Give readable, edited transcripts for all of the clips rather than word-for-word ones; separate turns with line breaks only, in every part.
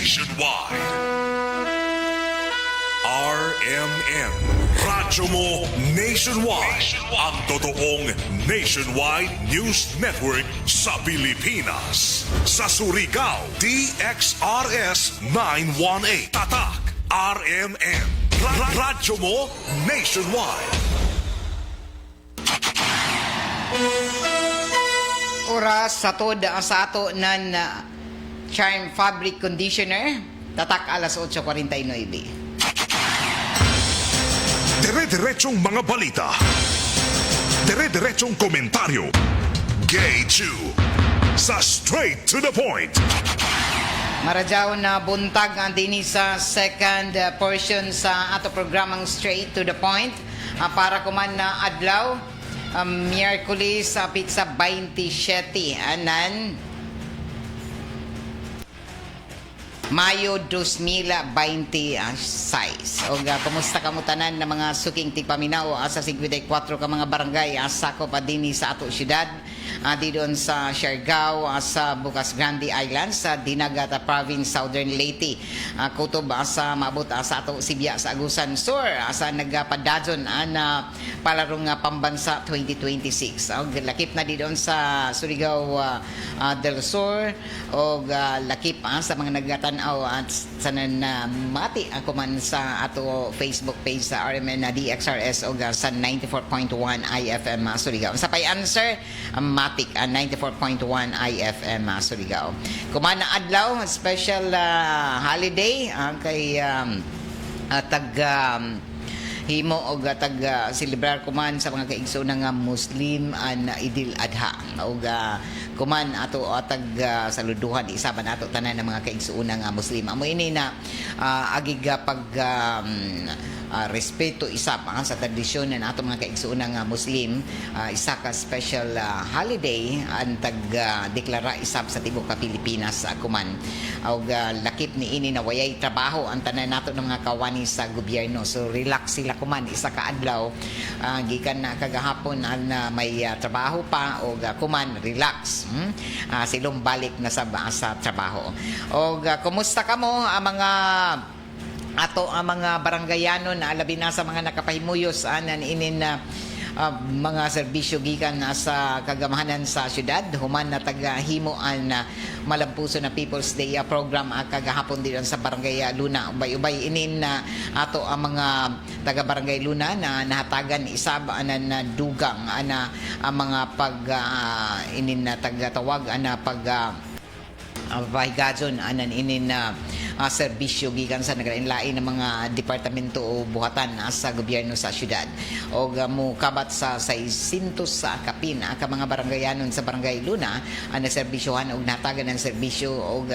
nationwide. RMN, radyo mo nationwide. Ang totoong nationwide news network sa Pilipinas. Sa Surigao, DXRS 918. Tatak, RMN. Radyo mo nationwide.
Oras sa tod sa ato ng Charm Fabric Conditioner. Tatak alas 8:49.
Dire-diretsong mga balita. Dire-diretsong komentaryo. Gay Chew. Sa straight to the point.
Maradyaw na buntag ang dini sa second portion sa ato programang Straight to the Point. Para kuman na adlaw, Miyerkules sa pizza 27 anan Mayo 2026. O kumusta ka mo tanan na mga suking tigpaminaw sa 54 ka mga barangay sakop dinhi sa ato syudad. Di doon sa Siargao, sa Bukas Grande Island, sa Dinagat Province, Southern Leyte. Kutob sa maabot sa ato Sibya sa Agusan Sur, sa nagpadadson na palarong pambansa 2026. Lakip na di doon sa Surigao del Sur, o lakip sa mga nagtanaw at sa mati ako man sa ato Facebook page sa RMN na DXRS o sa 94.1 IFM Surigao. Sa pay-answer, Matic 94.1 IFM Surigao. Kumana adlaw, special holiday kay himo og celebrar kuman sa mga kaigsoon nga Muslim an Idil Adha og kuman ato saluduhan isaban ato tanan ng mga kaigsoon nga Muslim. Amo ini na agig pag respeto isap sa tradisyon ng ato mga kaigsoon nga Muslim. Isa ka special holiday ang deklara isap sa tibok ka Pilipinas kuman. Og lakip ni ini na wayay trabaho ang tanan nato ng mga kawani sa gobyerno. So relax sila kuman isa ka adlaw gikan na kagahapon na may trabaho pa og kuman relax. Silong balik na sa trabaho. Og kumusta kamo ang mga ato ang mga barangayano na alabi na sa mga nakapahimuyos anan inin mga serbisyo gikan sa kagamahanan sa syudad human na tagahimuan malampuso na People's Day program kagahapon din sa Barangay Luna. Ubay-ubay inin ato ang mga taga Barangay Luna na nahatagan isab na dugang ang mga pag inin na tagatawag pag pahigadson anan inin serbisyo gikan sa naglain-lain ng mga departamento o buhatan sa gobyerno sa syudad. O mukabat sa 600 sa kapin ka mga barangayanon sa Barangay Luna ang naserbisyohan og natagan ng serbisyo og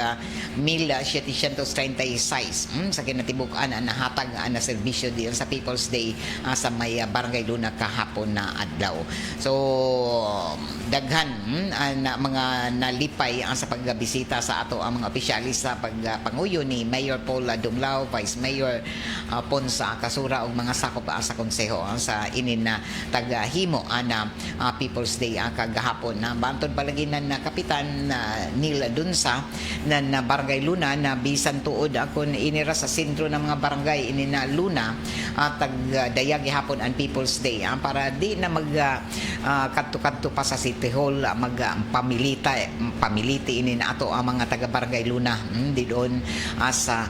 1,736 sa kinatibukan ang nahatag na serbisyo diyan sa People's Day sa may Barangay Luna kahapon na adlaw. So daghan mga nalipay sa pagbisita sa ato ang mga opisyalis sa pagpanguyo ni Mayor Paul Dumlao, Vice Mayor Ponsa Kasura ug mga sakop sa konseho sa inin na tagahimo na People's Day kagahapon na bantod palagi na kapitan Neil Dunsa na Barangay Luna na bisan tuod akon inira sa sentro ng mga barangay ini na Luna tagdayag gihapon ang People's Day para di na mag kadto-kadto pa sa City Hall pamiliti ini na ato ang mga taga Barangay Luna di doon sa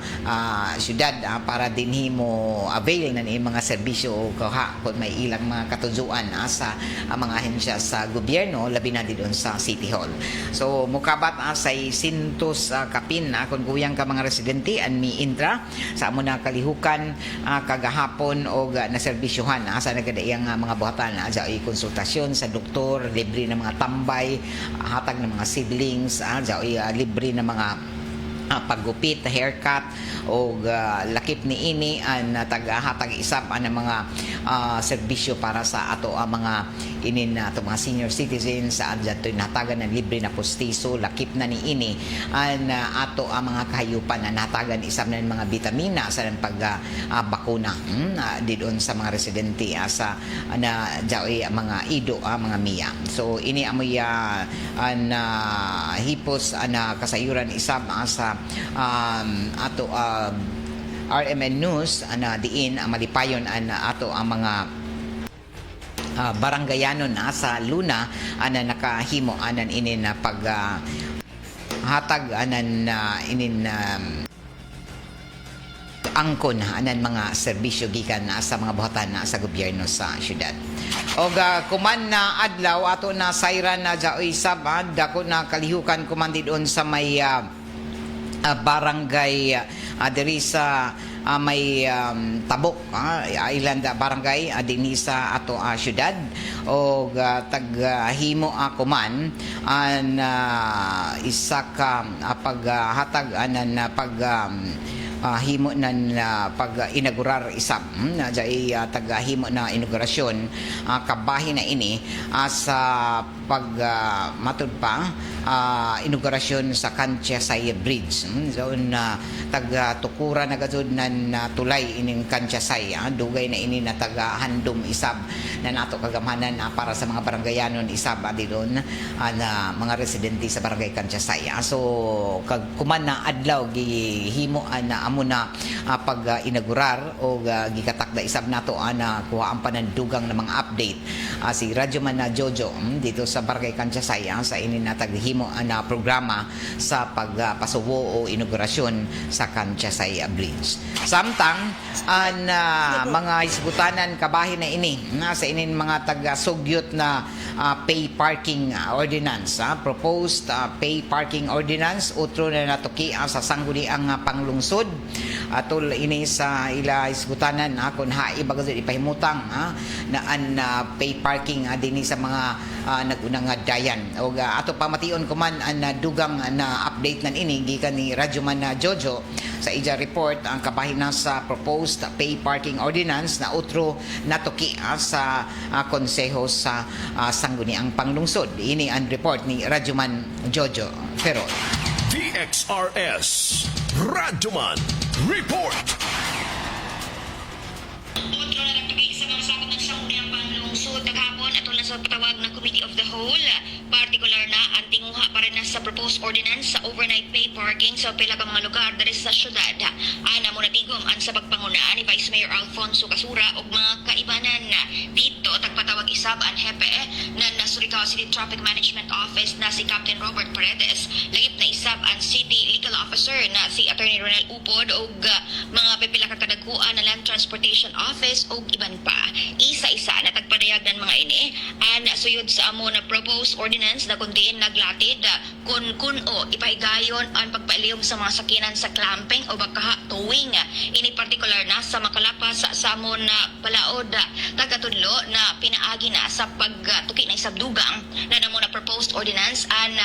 syudad para dinhi mo avail na ni mga serbisyo o kung may ilang mga katujuan sa mga ahensya sa gobyerno labi na di doon sa City Hall. So mukabat sa sintos kapin kung guyang ka mga residente an mi Indra sa amo na kalihukan kagahapon og naserbisyohan sa nagadayang mga buhatan sa konsultasyon sa doktor, libre na mga tambay, hatag ng mga siblings, libre na mga paggupit, haircut o lakip ni ini ang tagahatag isap ang mga serbisyo para sa ato ang mga inin na mga senior citizens sa adto natagan ng libre na postiso lakip na ni ini ang ato ang mga kahayupan na natagan isap na mga bitamina sa pagbakuna di doon sa mga residente sa mga ido mga miya. So ini amoy hipos na kasayuran isap sa ato RMN News ana diin malipayon ato ang mga baranggayanon sa Luna ana nakahimo anan inin na pag hatag anan inin angkon anan mga serbisyo gikan sa mga buhatan sa gobyerno sa syudad. Og kuman na adlaw ato na sayran na jaoy sabad dako na kalihukan kuman doon sa may barangay diri sa may Tabok Island barangay dinhi sa ato syudad og taghimo kuman an isa ka paghatag anan pag himo nan pag-inaugurar isab na jay taghimo na inaugurasyon kabahin na ini sa pag matud pa inaugurasyon sa Kantiasay Bridge doon tagtukura na gazud nan tulay ining Kantiasay dugay na ini na handom isab na nato kagamhanan para sa mga baranggayanon isab doon na mga residente sa barangay Kantiasay so kag kuman na adlaw gihimo na amo na pag-inaugurar o gikatakda isab nato na kuha ang panandugang na mga update si Radyo Man na Jojo dito sa barangay Kantiasay sa ini na taghimo na programa sa pagpasubo o inaugurasyon sa Kantiasay Bridge. Samtang ang mga isgutanan kabahin na ini sa inin mga taga-sugyot na pay parking ordinance proposed pay parking ordinance utro na natuki sa sangguniang panglungsod atul ini sa ila isgutanan kun haib bagay ipahimutang na an pay parking dinhi sa mga nagunang dayan og ato pamation kuman an dugang na update nan ini gikan ni Radyo Man na Jojo sa ija report ang kabahin na sa proposed pay parking ordinance na utro natuki sa konseho sa sangguniang panglungsod. Ini ang report ni Radyo Man Jojo Ferrol.
DXRS Radyo Man Report.
Otro na nagtugig sa mga sakot ng sangguniang panglungsod naghapon atol na sa patawag ng Committee of the Whole, partikular na ang tinguha pa rin na sa proposed ordinance sa overnight pay parking sa pila ka mga lugar diri sa syudad. Ana mo natigom ang sa pagpanguna ni Vice Mayor Alfonso Casura ug mga kaibanan dito tagpatawag isab ang hepe na Surigao City Traffic Management Office na si Captain Robert Paredes, lagip na isab ang City Legal Officer na si Attorney Ronel Upod ug mga pipila ka kadagkuan na Land Transportation Office ug iban pa. Isa-isa na tagpadayag ng mga ini an suyod sa amo na proposed ordinance na kundiin naglatid kun o ipahigayon ang pagpalihom sa mga sakinan sa clamping o bakaha towing. Ini partikular na sa makalapas sa amo na palaod tagatudlo na pinaagi na sa pagtuki na isabdugang na namo na proposed ordinance an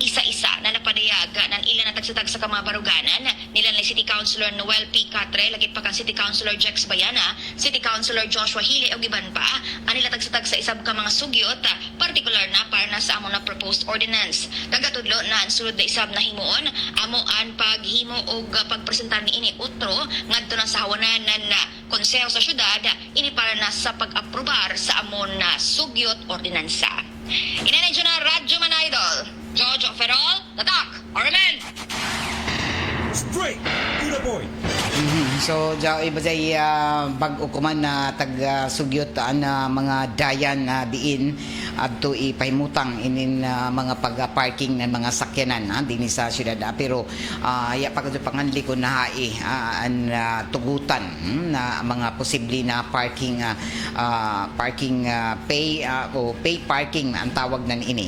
isa-isa na napadayag ng ilan na tagsatag sa kamabaruganan nila ni City Councilor Noel P. Catre, lagit pa kan City Councilor Jex Bayana, City Councilor Joshua Hili o giban pa anila tagsatag sa isab ka mga sugyot partikular na para na sa amo na proposed ordinance. Tagatudlo na ang sulod na isab na himuon amo ang paghimo o pagpresentar ni ini utro ngadto na sa hawanan na konseho sa syudad ini para na sa pag-aprobar sa amo na sugyot ordinansa. Inanadyo na Radyo Man Idol Jojo Ferrol, tatak, RMN!
Straight to the point.
So, iba say bag-o kuman na tag-sugyot na mga dayan na diin adto ipahimutang inin mga pag-parking ng mga sakyanan dinhi sa syudad pero ya panganli ko na an tugutan na mga posible na parking pay o pay parking ang tawag nan ini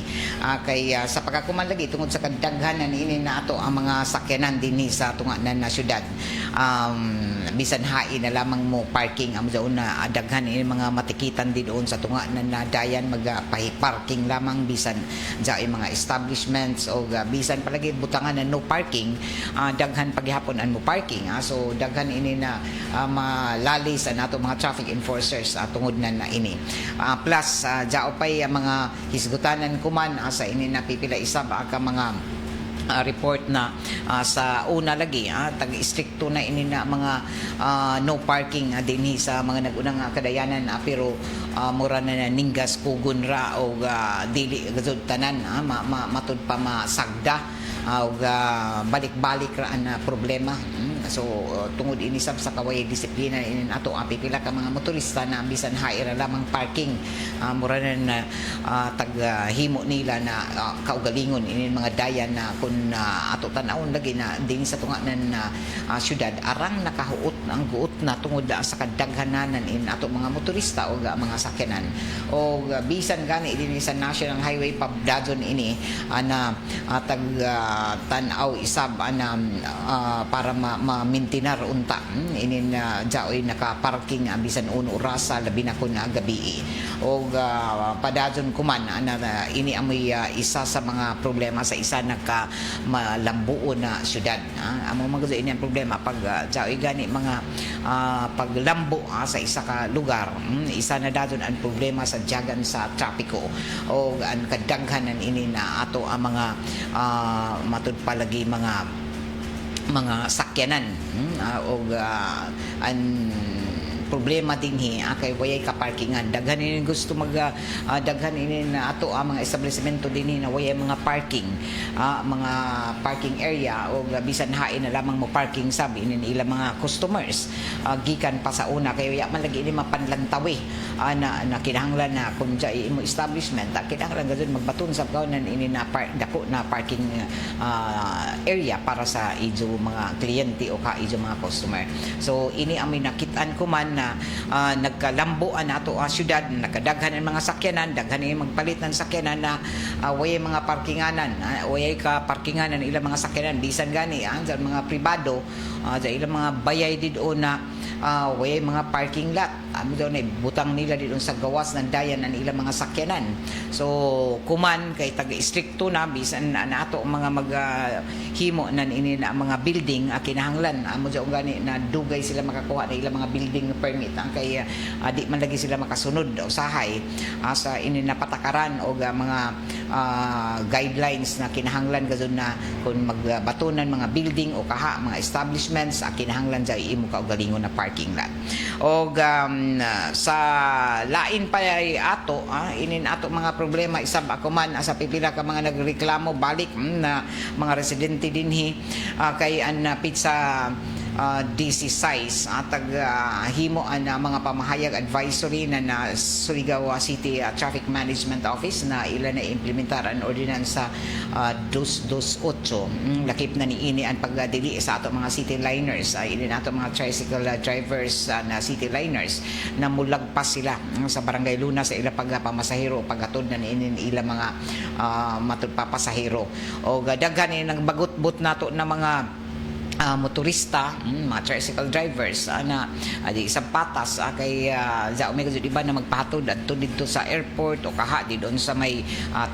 kay sa pagkakuman lagi tungod sa kadaghanan ini na ato ang mga sakyanan dinhi sa tunganan na syudad bisan hain na lamang mo parking amo sa una daghan ini mga matikitan din doon sa tunganan na dayan parking lamang bisan sa mga establishments o bisan palagi butangan na no parking daghan paghihapon an mo parking so daghan ini na malalis nato mga traffic enforcers tungod na ini plus jao pay mga hisgutanan kuman sa ini na pipila isab ka mga report na sa una lagi tag-stricto na ini na mga no parking dinhi sa mga nagunang kadayanan pero mura na ninggas kugun ra o dili gazud tanan matud pa masagda og balik-balik ra na problema. So tungod ini sab sa kaway disiplina inin ato pipila ka mga motorista na bisan haira lamang parking mura na taghimo nila na kaugalingon inin mga dayan na kun ato tan-awon lagi na din sa tunganan na syudad arang nakahuot ang guot na tungod sa kadaghanan in ato mga motorista o mga sakyanan o bisan gani din sa National Highway pabdadon ini na tan-aw isab ana para maintinar unta inin jaoy naka-parking bisan uno orasa labi na kun gabi o padadon kuman ana ini amoy isa sa mga problema sa isa nagka malambuon na syudad. Amo magud ini ang problema pag jaoy gani mga paglambo sa isa ka lugar isa na dadon ang problema sa jagan sa trapiko o ang kadaghanan ini na ato ang mga matud palagi mga sakyanan o an problema dinhi kay wayay ka parkingan daghan ini gusto daghan ini na ato mga establishmento dinhi na wayay mga parking area o bisan hain na lamang mo parking sab ini ila mga customers gikan pa sa una kay waya man lagi ini mapanlantawi na kinahanglan na kung jay imo establishment kinahanglan gadun magbaton sa kaunan ini na dako na parking area para sa ijo mga kliyente o ijo mga customer. So ini amoy nakitaan ko man na nagkalambuan nato syudad nakadaghan ang mga sakyanan daghan ang magpalit ng sakyanan na way mga parkinganan way ka parkinganan ilang mga sakyanan bisan gani sa mga pribado sa ilang mga bayay didto na way mga parking lot daw na butang nila dito sa gawas ng dayan ang ilang mga sakyanan. So kuman kay taga-istrikto na bisan na ato mga maghimo nan ini na mga building kinahanglan amo daw gani na dugay sila makakuha na ilang mga building permit kay di man lagi sila makasunod usahay sa ini na patakaran o mga guidelines na kinahanglan gazon na kung magbatunan mga building o mga establishments kinahanglan dai imo kaugalingon na parking lot. O sa lain pa ay ato inin ato mga problema isab ako man sa pipila ka mga nagreklamo balik na mga residente dinhi kay an pizza DC size himo ang mga pamahayag advisory na Surigao City Traffic Management Office na ila na implementar ang ordinansa 228 lakip na niini ang pagdili sa ato mga city liners ili nato mga tricycle drivers na city liners na mulagpas sila sa Barangay Luna sa ila pagpamasahero pagatod na niini ila mga matupapasahero o daghan ni nang bagot-bot nato na mga motorista, mga tricycle drivers na di isang patas kay sa may gud iba na magpahatod adto didto sa airport o di doon sa may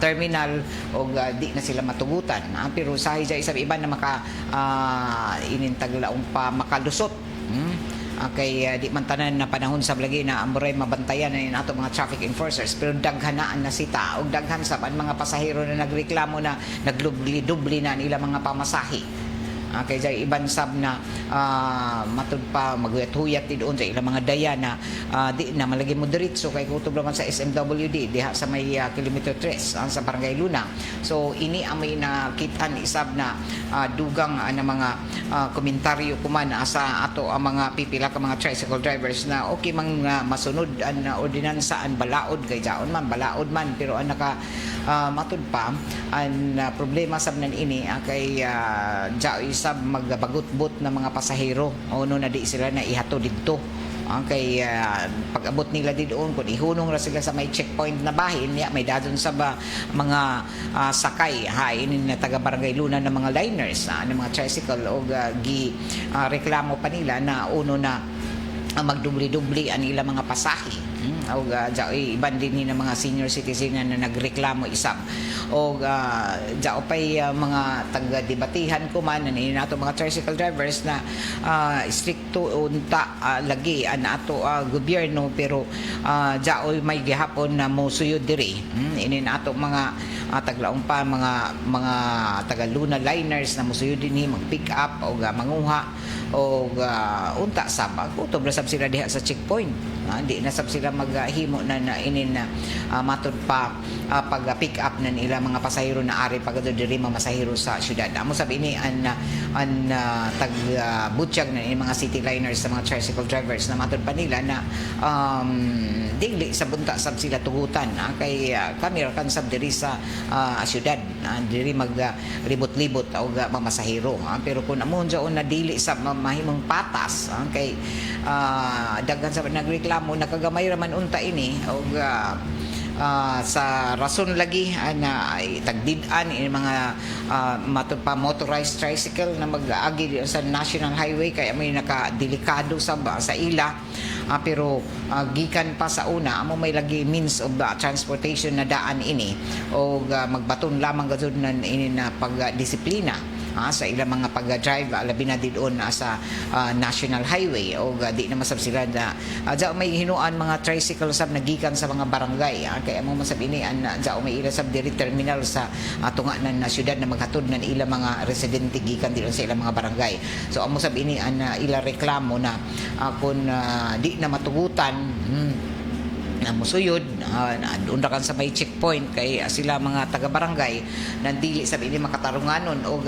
terminal o di na sila matugutan pero sa isang iba na maka inintaglaong pa makalusot kay di man tanan na panahon sa lagi na amuray mabantayan na ato mga traffic enforcers pero daghanaan na sita og daghan sa mga pasahero na nagreklamo na naglubli-dubli na nila mga pamasahe kay jay iban sab na matud pa maguyat-huyat doon sa ilang mga daya na di na malagi mo diretso kay kutob naman sa SMWD diha sa may kilometer 3 sa Barangay Luna. So ini amoy nakitaan isab na dugang na mga komentaryo kuman sa ato ang mga pipila ka mga tricycle drivers na okay mang masunod ang ordinansa ang balaod kay jaon man balaod man pero ang naka matud pa ang problema sab nan ini kay jaoy sab magbagot-bot na mga pasahero o no na di sila na ihato didto kay pag-abot nila didoon kung ihunong ra sila sa may checkpoint na bahin may dadon sa mga sakay ini na taga Barangay Luna na mga liners na mga tricycle o reklamo pa nila na uno na magdubli-dubli ang ilang mga pasahe o iban din ng mga senior citizen na nagreklamo isab o dao pay mga taga-debatihan ko man nato mga tricycle drivers na stricto unta lagi ato gobyerno pero dao may gihapon na mosuyod diri ini nato mga taglaong pa mga taga-Luna liners na mosuyod dinhi mag-pick up o manguha o unta sab kutob na sab sila diha sa checkpoint di na sab sila maghimo na inin na matud pa pag-pick up ng ilang mga pasahero na ari pag diri mamasahero sa syudad. Amo sabi ini an tag butchag ng mga city liners sa mga tricycle drivers na matud pa nila na dili sa bunta sab sila tugutan kay kami ra kan sab diri sa syudad diri mag libot-libot o mamasahero pero kung amon jaon na dili sa mahimong patas kay daghan sa nagreklamo nakagamay ra man unta ini o sa rason lagi na tagdid-an in mga motorized tricycle na mag-agi sa national highway kaya may nakadelikado sa ila pero gikan pa sa una amo may lagi means of transportation na daan ini o magbaton lamang gud ini na pagdisiplina sa ilang mga pag-drive labi na didon sa national highway o di na masab sila na may hinuan mga tricycle sab nagikan sa mga barangay kaya mo masab ini may ila sab diri terminal sa tunga na syudad na maghatod ng ilang mga residente gikan didon sa ilang mga barangay so amo sab ini ila reklamo na kung di na matugutan na musuyod doon kan sa may checkpoint kay sila mga taga-barangay nandili sa ini makatarunganon o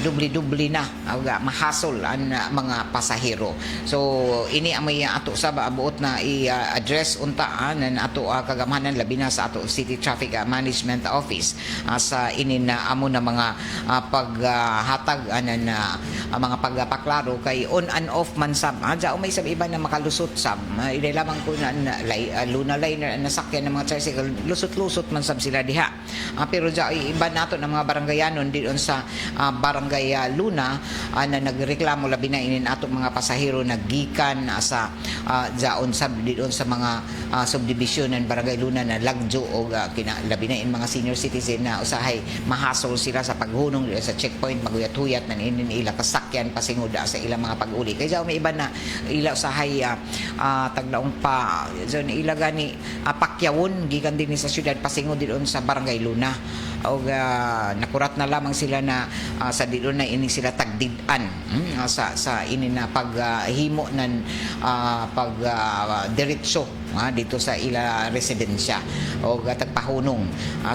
dubli-dubli na o mahasol ang mga pasahero so ini ang may ato sa abuot na i-address untaan ng ato kagamanan labi na sa ato City Traffic Management Office sa ini na amo na mga paghatag na mga pagpaklaro kay on and off man sab may sab iba na makalusot sab ilay lamang ko na luna liner na sakyan ng mga tricycle lusot-lusot man sab sila diha pero iba nato ng mga barangayanon diyon sa barangay Luna na nagreklamo labi na inin ato mga pasahero naggikan sa jaon sab diyon sa mga subdivision ng barangay Luna na lagjo o labi na in mga senior citizen na usahay mahasol sila sa paghunong sa checkpoint maguyat-huyat na inin ila kasakyan pasingod sa ilang mga pag-uli kaya may iba na ila usahay taglaong pa ila gani pakyawon gikan din sa syudad pasingod diyon sa barangay Luna o nakurat na lamang sila na sa diyon na ini sila tagdidan sa ini na paghimo ng diretso dito sa ila residensya o tagpahunong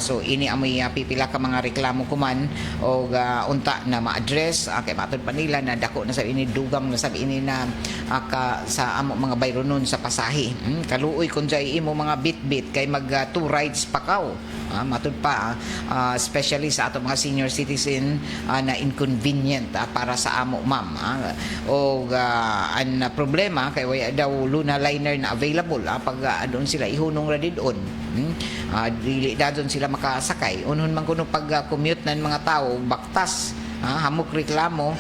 so ini amoy pipila ka mga reklamo kuman o unta na ma-address kay matod pa nila na dako na sa ini dugam na sa ini na sa amo mga bayronon sa pasahi kaluoy kun jay imo mga bit-bit kay mag 2 rides pa kaw matod pa especially sa ato mga senior citizen na inconvenient para sa amo ma'am o ang problema kay wala daw Luna liner na available pag doon sila ihunong ra didon dili dadon sila makasakay unhon man kuno pag commute ng mga tao baktas hamok reklamo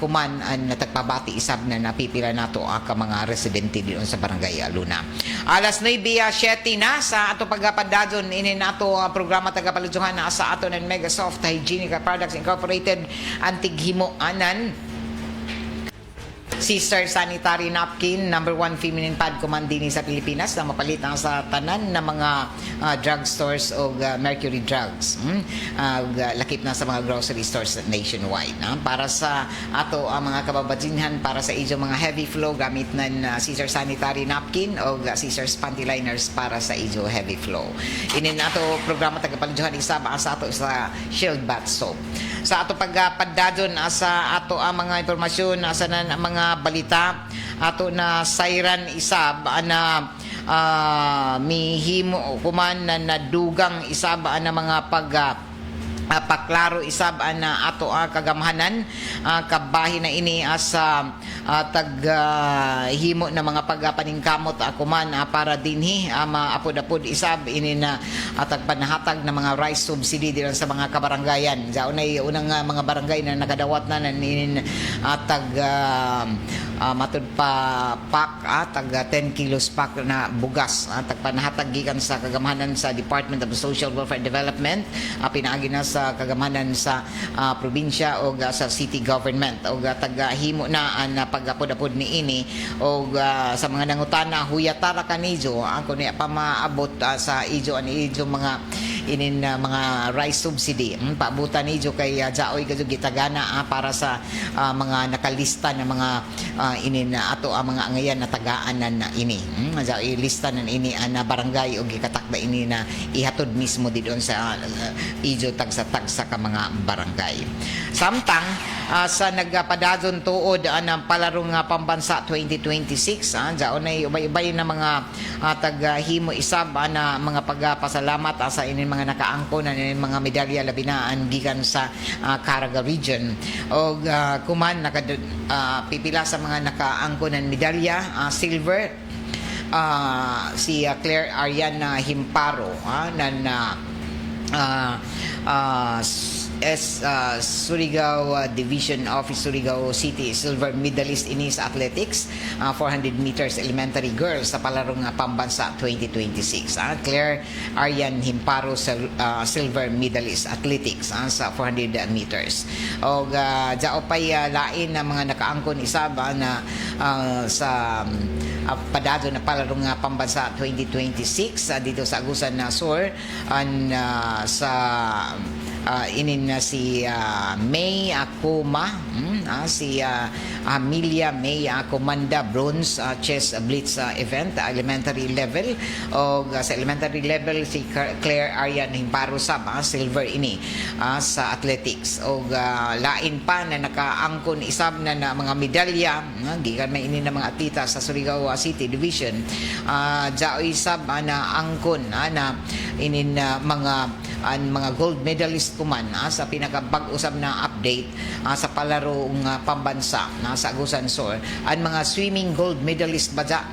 kuman ang natagpabati isab na napipila nato ka mga residente diyon sa barangay Luna. Alas 9:07 na sa ato pagpadadon ini nato programa tagapaludyohan na sa ato ng Megasoft Hygienic Products Incorporated antighimo anan Sister Sanitary Napkin, number 1 feminine pad kumandini sa Pilipinas na mapalit na sa tanan na mga drugstores o Mercury Drugs. Lakip na sa mga grocery stores nationwide. Para sa ato mga kababadinhan, para sa ijo mga heavy flow, gamit na Sister Sanitary Napkin o Sister Panty Liners para sa ijo heavy flow. Inin ato programa tagapaludyohan isaba sa ato sa Shield Bath Soap. Sa ato pagpadadon sa ato mga impormasyon sa mga balita ato na siren isab na mihimo kuman na nadugang isab na mga paklaro isab na ato kagamhanan kabahin na ini sa himo na mga pagpaningkamot kuman para dinhi maapod-apod isab ini na tagpanahatag na mga rice subsidy diyan sa mga kabarangayan. Jaunay unang mga barangay na nakadawat na inin matud pa pack tag 10 kilos pack na bugas tagpanahatag gikan sa kagamhanan sa Department of Social Welfare Development pinaagi na sa kagamanan sa probinsya o sa city government o tagahimo na pagapod-apod ni ini o sa mga nangutana huyatara kanijo ako niya pa maabot sa ijo ani ijo mga inin mga rice subsidy. Paabutan ni jo kay jaoy kadto gitagana para sa mga nakalista na mga inin ato ang mga angayan na tagaanan na ini. Jaoy lista nan ini na barangay o gikatakda ini na ihatod mismo didon sa ijo tagsa-tagsa ka mga barangay. Samtang sa nagpadadon tuod ang palarong pambansa 2026 jaonay ubay-ubay na mga taghimo isab na mga pagpasalamat sa inin mga nakaangko na inin mga medalya labi na gikan sa Caraga region og kuman pipila sa mga nakaangko ng medalya silver si Claire Ariana Himparo Surigao Division Office Surigao City silver medalist ini sa athletics 400 meters elementary girls sa palarong pambansa 2026. Claire Arian Himparo silver medalist athletics sa 400 meters. Og jao pay lain na mga nakaangkon isab na sa padado na palarong pambansa 2026 dito sa Agusan na Sur sa inin na si May Akuma si Amelia May Comanda bronze chess blitz event elementary level o sa elementary level si Claire Arian Himparo sab silver ini sa athletics o lain pa na nakaangkon isab na mga medalya gikan may ini na mga atleta sa Surigao City Division jaoy sab na angkon na inin mga gold medalist kuman sa pinakabag-usab na update sa palarong pambansa sa Agusan Sur ang mga swimming gold medalist badya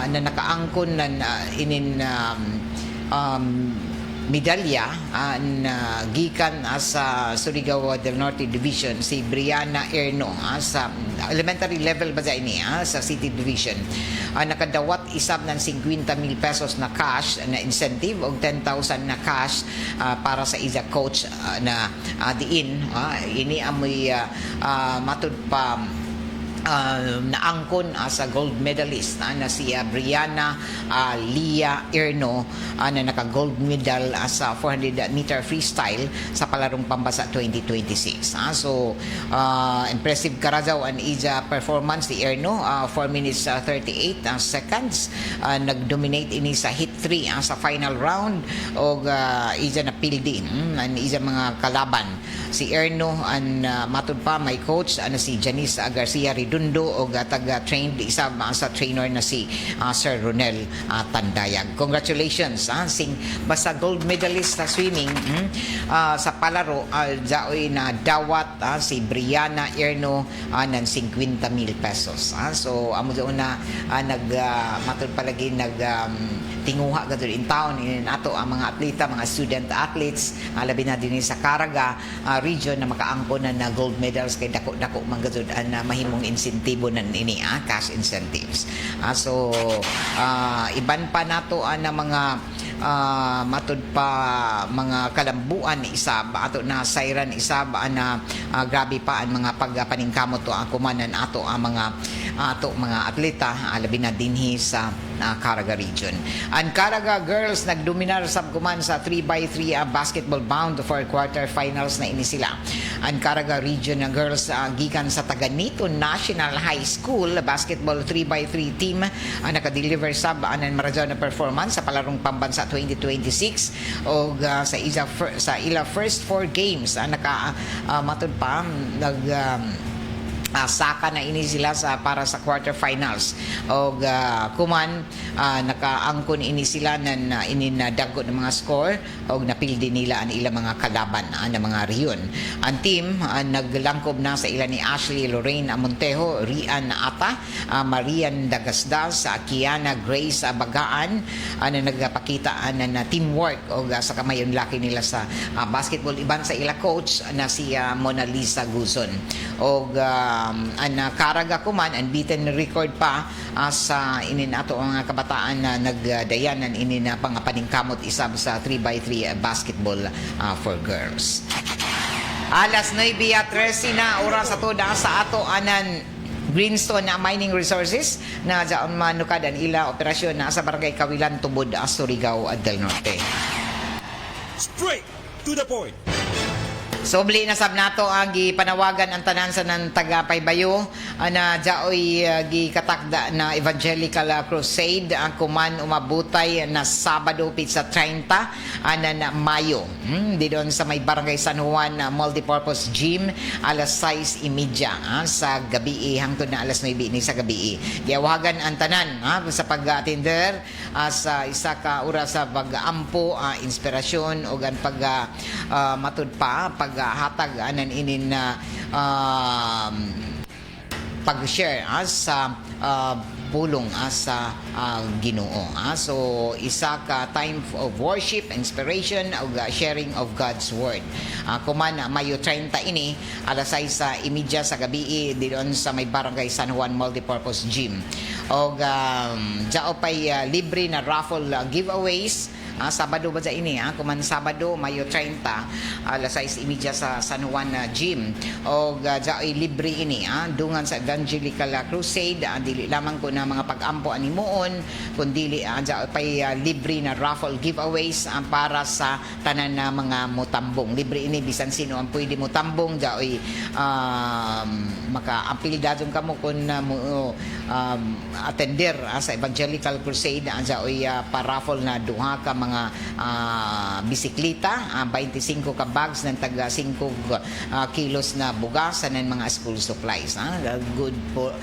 na nakaangkon na inin medalya na gikan sa Surigao del Norte Division si Brianna Erno sa elementary level ba ini sa City Division nakadawat isab ng 50,000 pesos na cash na incentive o 10,000 na cash para sa isa coach na diin ini amoy matud pa naangkon sa gold medalist na si Brianna Lia Erno na naka-gold medal sa 400 meter freestyle sa palarong pambansa 2026. So impressive karajaw ang ija performance ni Erno 4 minutes 38 seconds nag-dominate ini sa hit 3 sa final round og ija na pildi ang ija mga kalaban si Erno ang matud pa may coach si Janice Garcia Redondo o taga-trained isa sa trainer na si Sir Ronel Tandayag. Congratulations sing basta gold medalist sa swimming sa palaro jaoy na dawat si Brianna Erno ng 50,000 pesos. So amo doon na matud palagi tinguha gadto in town in ato ang mga atleta, mga student athletes labi na din sa Caraga region na makaangkon na gold medals kay dako-dako man gadto na mahimong insentibo nan ini cash incentives. So iban pa nato na mga matud pa mga kalambuan isab ato na sayran isab na grabe pa ang mga pagpaningkamot to ang kumanan ato ang mga atleta labi na dinhi sa Caraga region. Ang Caraga girls nagdominar sab kuman sa 3x3 basketball bound for quarterfinals na ini sila. Ang Caraga region na girls gikan sa Taganito National High School basketball 3x3 team nakadeliver sab anan marajaw na performance sa palarong pambansa 2026 og sa ila first 4 games matud pa saka na ini sila para sa quarterfinals og kuman nakaangkon ini sila na dagot ng mga score og napildi nila ang ilang mga kalaban na mga riyon. Ang team naglangkob na sa ilan ni Ashley Lorraine Montejo, Rian Ata, Marian Dagasdas, Kiana Grace Bagaan na nagpakita na teamwork og sa kamayon laki nila sa basketball iban sa ila coach na si Mona Lisa Guzon og ang Caraga kuman unbeaten record pa sa inin ato ang kabataan na nagdayanan ini na pangapaningkamot isab sa 3x3 basketball for girls. Alas 9:13 na oras ato da sa ato anan Greenstone Mining Resources na dyan manukad ang ila operasyon na sa Barangay Kawilan Tubod, Surigao del Norte.
Straight to the point.
Sobli na sab nato ang gipanawagan ang tanan sa ng taga Paybayo na jaoy gikatakda na Evangelical Crusade ang kuman umabutay na Sabado pizza 30 na Mayo. Di doon sa may Barangay San Juan Multipurpose Gym alas 6:30 sa gabi hangtod na alas 9 ni sa gabi. Giawagan ang tanan sa pag-attender sa isa ka oras sa pag-ampo, inspirasyon o gan pag matud pa paghatag anan inin na pag-share sa pulong sa Ginoo. So isa ka time of worship, inspiration ug sharing of God's word. Kuman Mayo 30 ini alas 6:30 sa gabi di doon sa may Barangay San Juan Multipurpose Gym. Og jao pay libre na raffle giveaways. Sabado ba ini kuman Sabado Mayo 30 alas 6:30 sa San Juan Gym og jaoy libre ini dungan sa Evangelical Crusade dili lamang ko na mga pag-ampo animuon kundi jaoy pay libre na raffle giveaways para sa tanan na mga motambong. Libre ini bisan sino ang pwede motambong jaoy maka-apelidadon kamo kun attender sa Evangelical Crusade jaoy pa-raffle na duha ka mga bisikleta, 25 ka bags ng taga 5 kilos na bugas ng mga school supplies. Good po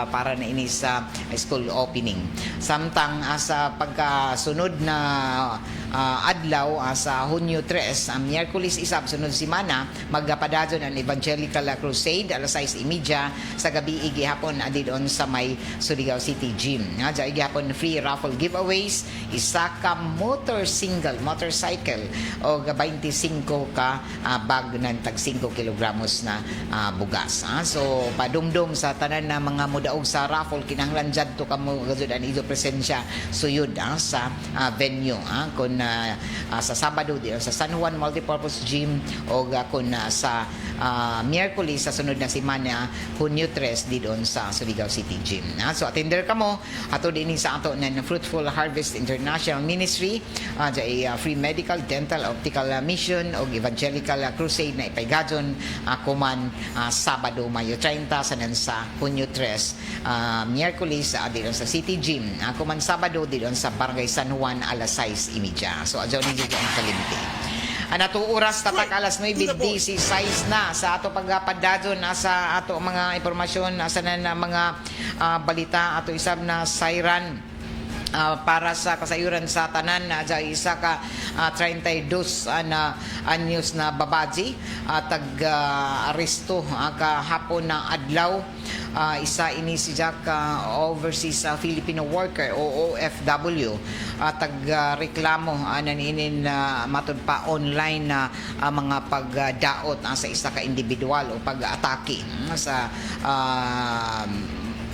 para na ini sa school opening. Samtang sa pagkasunod na adlaw sa Hunyo 3, Miyerkules isab sunod semana magpadadon ang Evangelical Crusade alas 6:30 sa gabi gihapon adidon sa may Surigao City Gym. Diay gihapon free raffle giveaways, isa ka motorcycle o 25 ka bag ng tag 5 kilogramos na bugas. So padumdum sa tanan na mga mudaog sa raffle kinahanglan jadto kamo gazud ani ido presensya suyod sa venue kun sa Sabado di sa San Juan Multipurpose Gym o kun sa Miyerkules sa sunod na semana Hunyo 3 di doon sa Surigao City Gym. So attender kamo ato dinhi sa ato ng Fruitful Harvest International Ministry free medical, dental, optical mission o Evangelical Crusade na ipaygadon kuman Sabado Mayo 30 sa Hunyo 3 Miyerkules didon sa City Gym kuman Sabado didon sa Barangay San Juan alas 6:30. So adyo ni ang kalimti. Anato oras tatak alas 9:16 na sa ato pagpadadon sa ato mga impormasyon sa na mga balita ato isab na siren para sa kasayuran sa tanan sa isa ka 32 na anyos na babaji tag-aresto kahapon na adlaw. Isa ini si Jack overseas Filipino worker o OFW tag-reklamo naninin matud pa online na mga pagdaot sa isa ka individual o pag-atake sa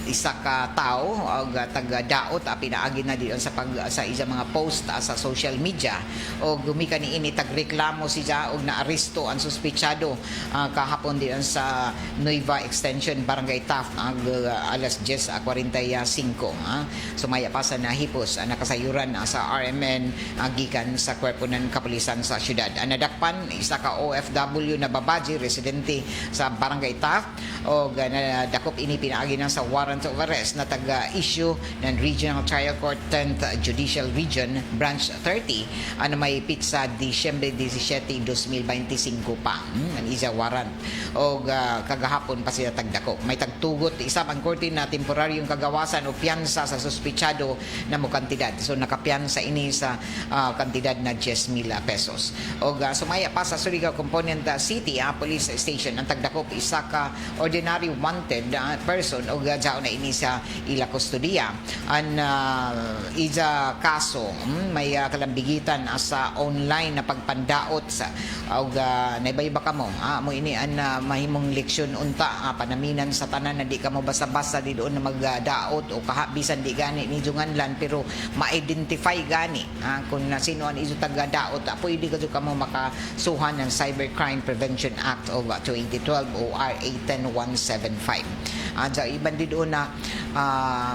isa ka tao og taga-daot pinaagi na diyon sa sa isa mga post sa social media o gumika niini tagreklamo siya og naaresto ang suspechado kahapon diyon sa Nueva Extension Barangay Taft alas 10:45 sumaya pa sa nahipos nakasayuran sa RMN gikan sa kwerpo ng kapulisan sa syudad. Nadakpan isa ka OFW na babaji residente sa Barangay Taft og nadakop ini pinaagi na sa warrant of arrest na taga-issue ng Regional Trial Court 10th Judicial Region Branch 30 na may pizza Disyembre 17, 2025 pa ang isa warrant o kagahapon pa sila tagdako. May tagtugot isa ang korte na temporaryong kagawasan o piyansa sa suspechado na mo kantidad. So nakapiyansa ini sa kantidad na 10,000 pesos. O sumaya pa sa Surigao Component City Police Station ang tagdako isa ka ordinary wanted person o jao na ini sa ila kustodiya an isa kaso may kalambigitan sa online na pagpandaot sa og naibayba kamo mo ini an mahimong leksyon unta panaminan sa tanan na di ka mo basta-basta di doon na magdaot o kahabisan di gani ni junganlan pero ma-identify gani kung sino an iso taga-daot pwede ka mo makasuhan ng Cybercrime Prevention Act of 2012 o RA 10175 Dya iban din doon na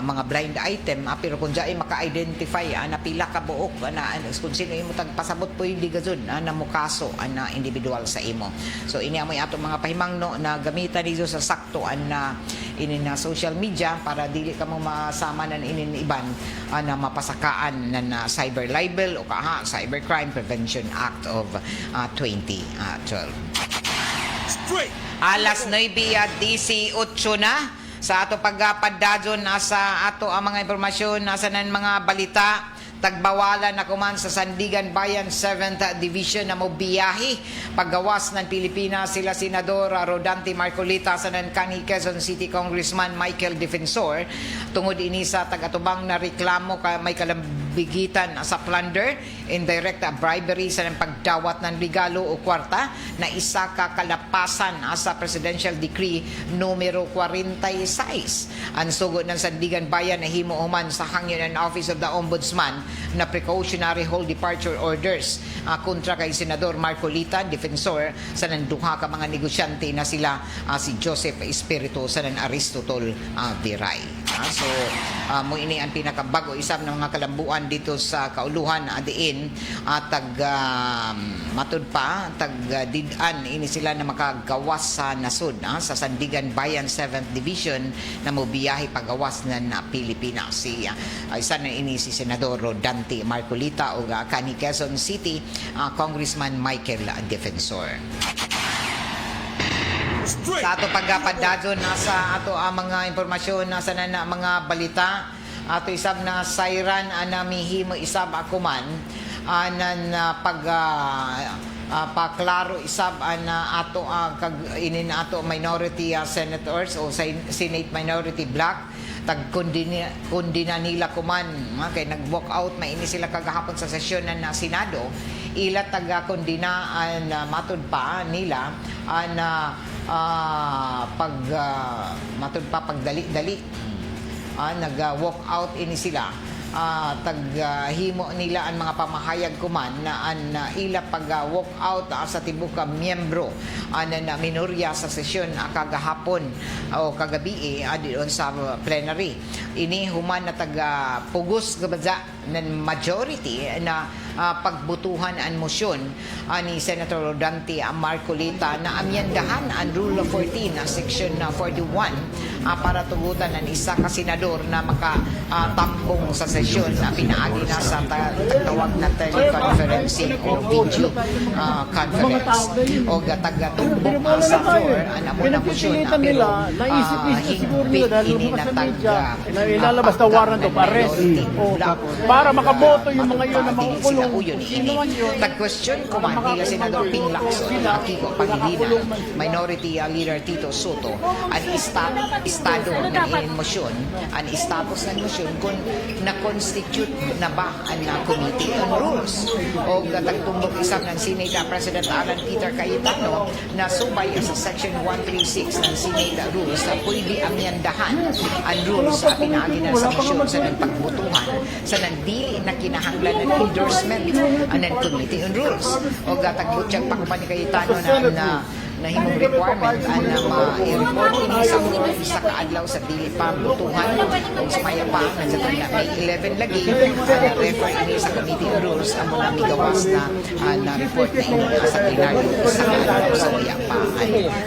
mga blind item, pero kung dya ay maka-identify na pila ka buok na kung sino imo tagpasabot po yung digazon na mukaso na individual sa imo. So ini amoy ato mga pahimangno na gamitan nizo sa sakto na ini na social media para dili ka mo masama na inin iban na mapasakaan na cyber libel o Cybercrime Prevention Act of 2012.
Straight
Alas 9:18 na sa ato pagpadadyon nasa ato ang mga impormasyon nasa nan mga balita. Tagbawalan na kuman sa Sandigan Bayan 7th Division na mobiyahe paggawas ng Pilipinas sila Senador Rodante Marcolita sa nan kanhi Quezon City Congressman Michael Defensor tungod ini sa tagatubang na reklamo may kalambigitan sa plunder, indirect bribery sa ng pagdawat ng regalo o kwarta na isa ka kalapasan sa Presidential Decree numero 46. Ang sugod ng Sandigan Bayan na himuuman sa hangyon ng Office of the Ombudsman na precautionary hold departure orders kontra kay Senador Marcolita, defensor sa nanduha ka mga negosyante na sila si Joseph Espiritu sa nan Aristotol Viray. So mo ini ang pinakabago isab ng mga kalambuan dito sa kauluhan diin matud pa didan ini sila na makagawas sa nasud sa Sandigan Bayan 7th Division na mobiyahe pagawas ng Pilipinas. Isa na ini si Senador Rodante Marcolita o kanhi Quezon City Congressman Michael Defensor. Sa ato pagpadadyon nasa ato ang mga impormasyon nasa na mga balita ato isab na siren na mihimo isab akuman paklaro isab ato inin ato minority senators o Senate minority block kundina nila kuman kay nag-walk out maini sila kagahapon sa sesyon ng Senado ila taga-kundina matud pa nila matud pa pagdali-dali nag-walk out ini sila taghimo nila ang mga pamahayag kuman na ila pag-walk out sa tibuka miyembro na minorya sa sesyon kagahapon o kagabi diyon sa plenary. Ini human na taga-pugos gabadza ng majority na pagbutuhan ang motion ni Senator Rodante Marcolita na amyendahan ang Rule of 14 Section 41 para tugutan ng isa ka senador na makatambong sa sesyon na pinaagi na sa tawag na teleconferencing o video conference o taga-tumbok sa floor ang amo na motion pero higpit ini na
ilalabas na warrant of arrest para makaboto yung mga yun na makukulong.
Tag-question ko man nila Senador Ping Lacson, Kiko Pangilinan, Minority Leader Tito Soto, ang estado ng motion, ang status ng motion kung na-constitute na ba ang Committee on Rules o tagtumbok isang ng Senate President Alan Peter Cayetano na subay sa Section 136 ng Senate Rules na pwede amyandahan ang rules sa pinaagi na sa motion sa pagbutuhan sa nandili na kinahanglan ng endorsement ng Committee on Rules o gatagbutyag pa ni Cayetano na himong requirement na ma-report ini sa kaadlaw sa dili pa butuhan o sumaya pa na sa May 11 lagi na refer ini sa Committee on Rules ang mga migawas na report na ini sa plenary sa kaadlaw sa waya pa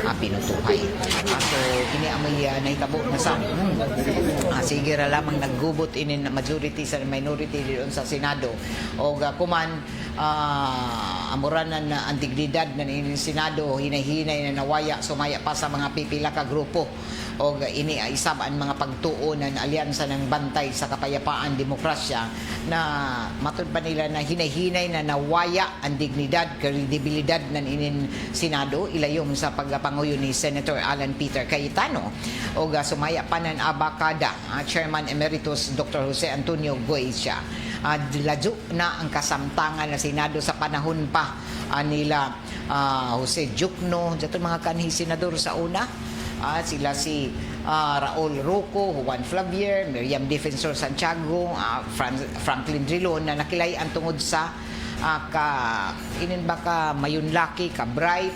ang pinutuhay. So ini amoy nahitabo na sa sige ra lamang naggubot ini na majority sa minority doon sa Senado o kuman amuranan na ang dignidad na ini Senado hinay-hinay na nawaya sumaya pa sa mga pipila ka grupo o ini isab ang mga pagtuo ng alyansa ng bantay sa kapayapaan demokrasya na matud pa nila na hinay-hinay na nawaya ang dignidad kredibilidad ng inin Senado ilayom sa pagpanguyo ni Senator Alan Peter Cayetano o sumaya pa ng Abacada Chairman Emeritus Dr. Jose Antonio Goycia ladyo na ang kasamtangan na Senado sa panahon pa nila Jose Jukno dito mga kanhi senador sa una sila si Raul Roco, Juan Flavier, Miriam Defensor Santiago, Franklin Drilon na nakilayan tungod sa inin ba ka mayunlaki, ka bright,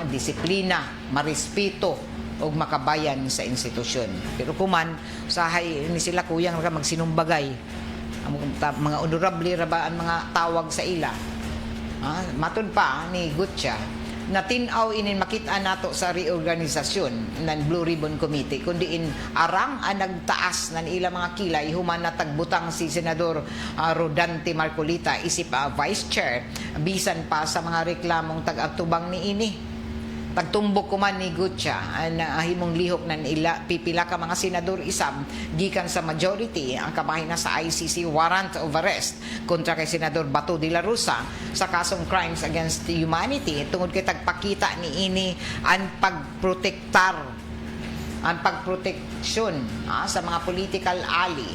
disiplina, marespeto og makabayan sa institusyon. Pero kuman usahay ni sila kuyang ra magsinumbagay ang mga honorable ra ba ang mga tawag sa ila. Matud pa ni Gutya na tinaw inin makita nato sa reorganisasyon ng Blue Ribbon Committee kundi arang ang nagtaas ng ilang mga kilay human na tagbutang si Senador Rodante Marcolita isip Vice Chair bisan pa sa mga reklamong tag-atubang ni ini. Tagtumbok kuman ni Gutya na himong lihok ng pipila ka mga senador isab gikan sa majority ang kabahin na sa ICC warrant of arrest kontra kay Senador Bato de la Rosa sa kasong crimes against humanity tungod kay tagpakita ni ini ang pagproteksyon sa mga political ally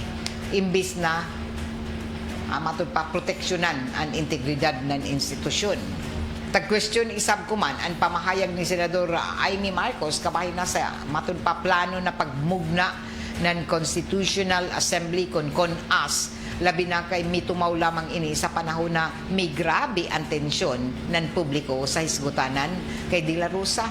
imbis na matud pa proteksyonan ang integridad ng institusyon. Tag-question isab kuman ang pamahayag ni Senador Amy Marcos kabahin na sa matud pa plano na pagmugna ng Constitutional Assembly kon as labi na kay mitumaw lamang ini sa panahon na may grabe ang tensyon ng publiko sa hisgutanan kay De La Rosa.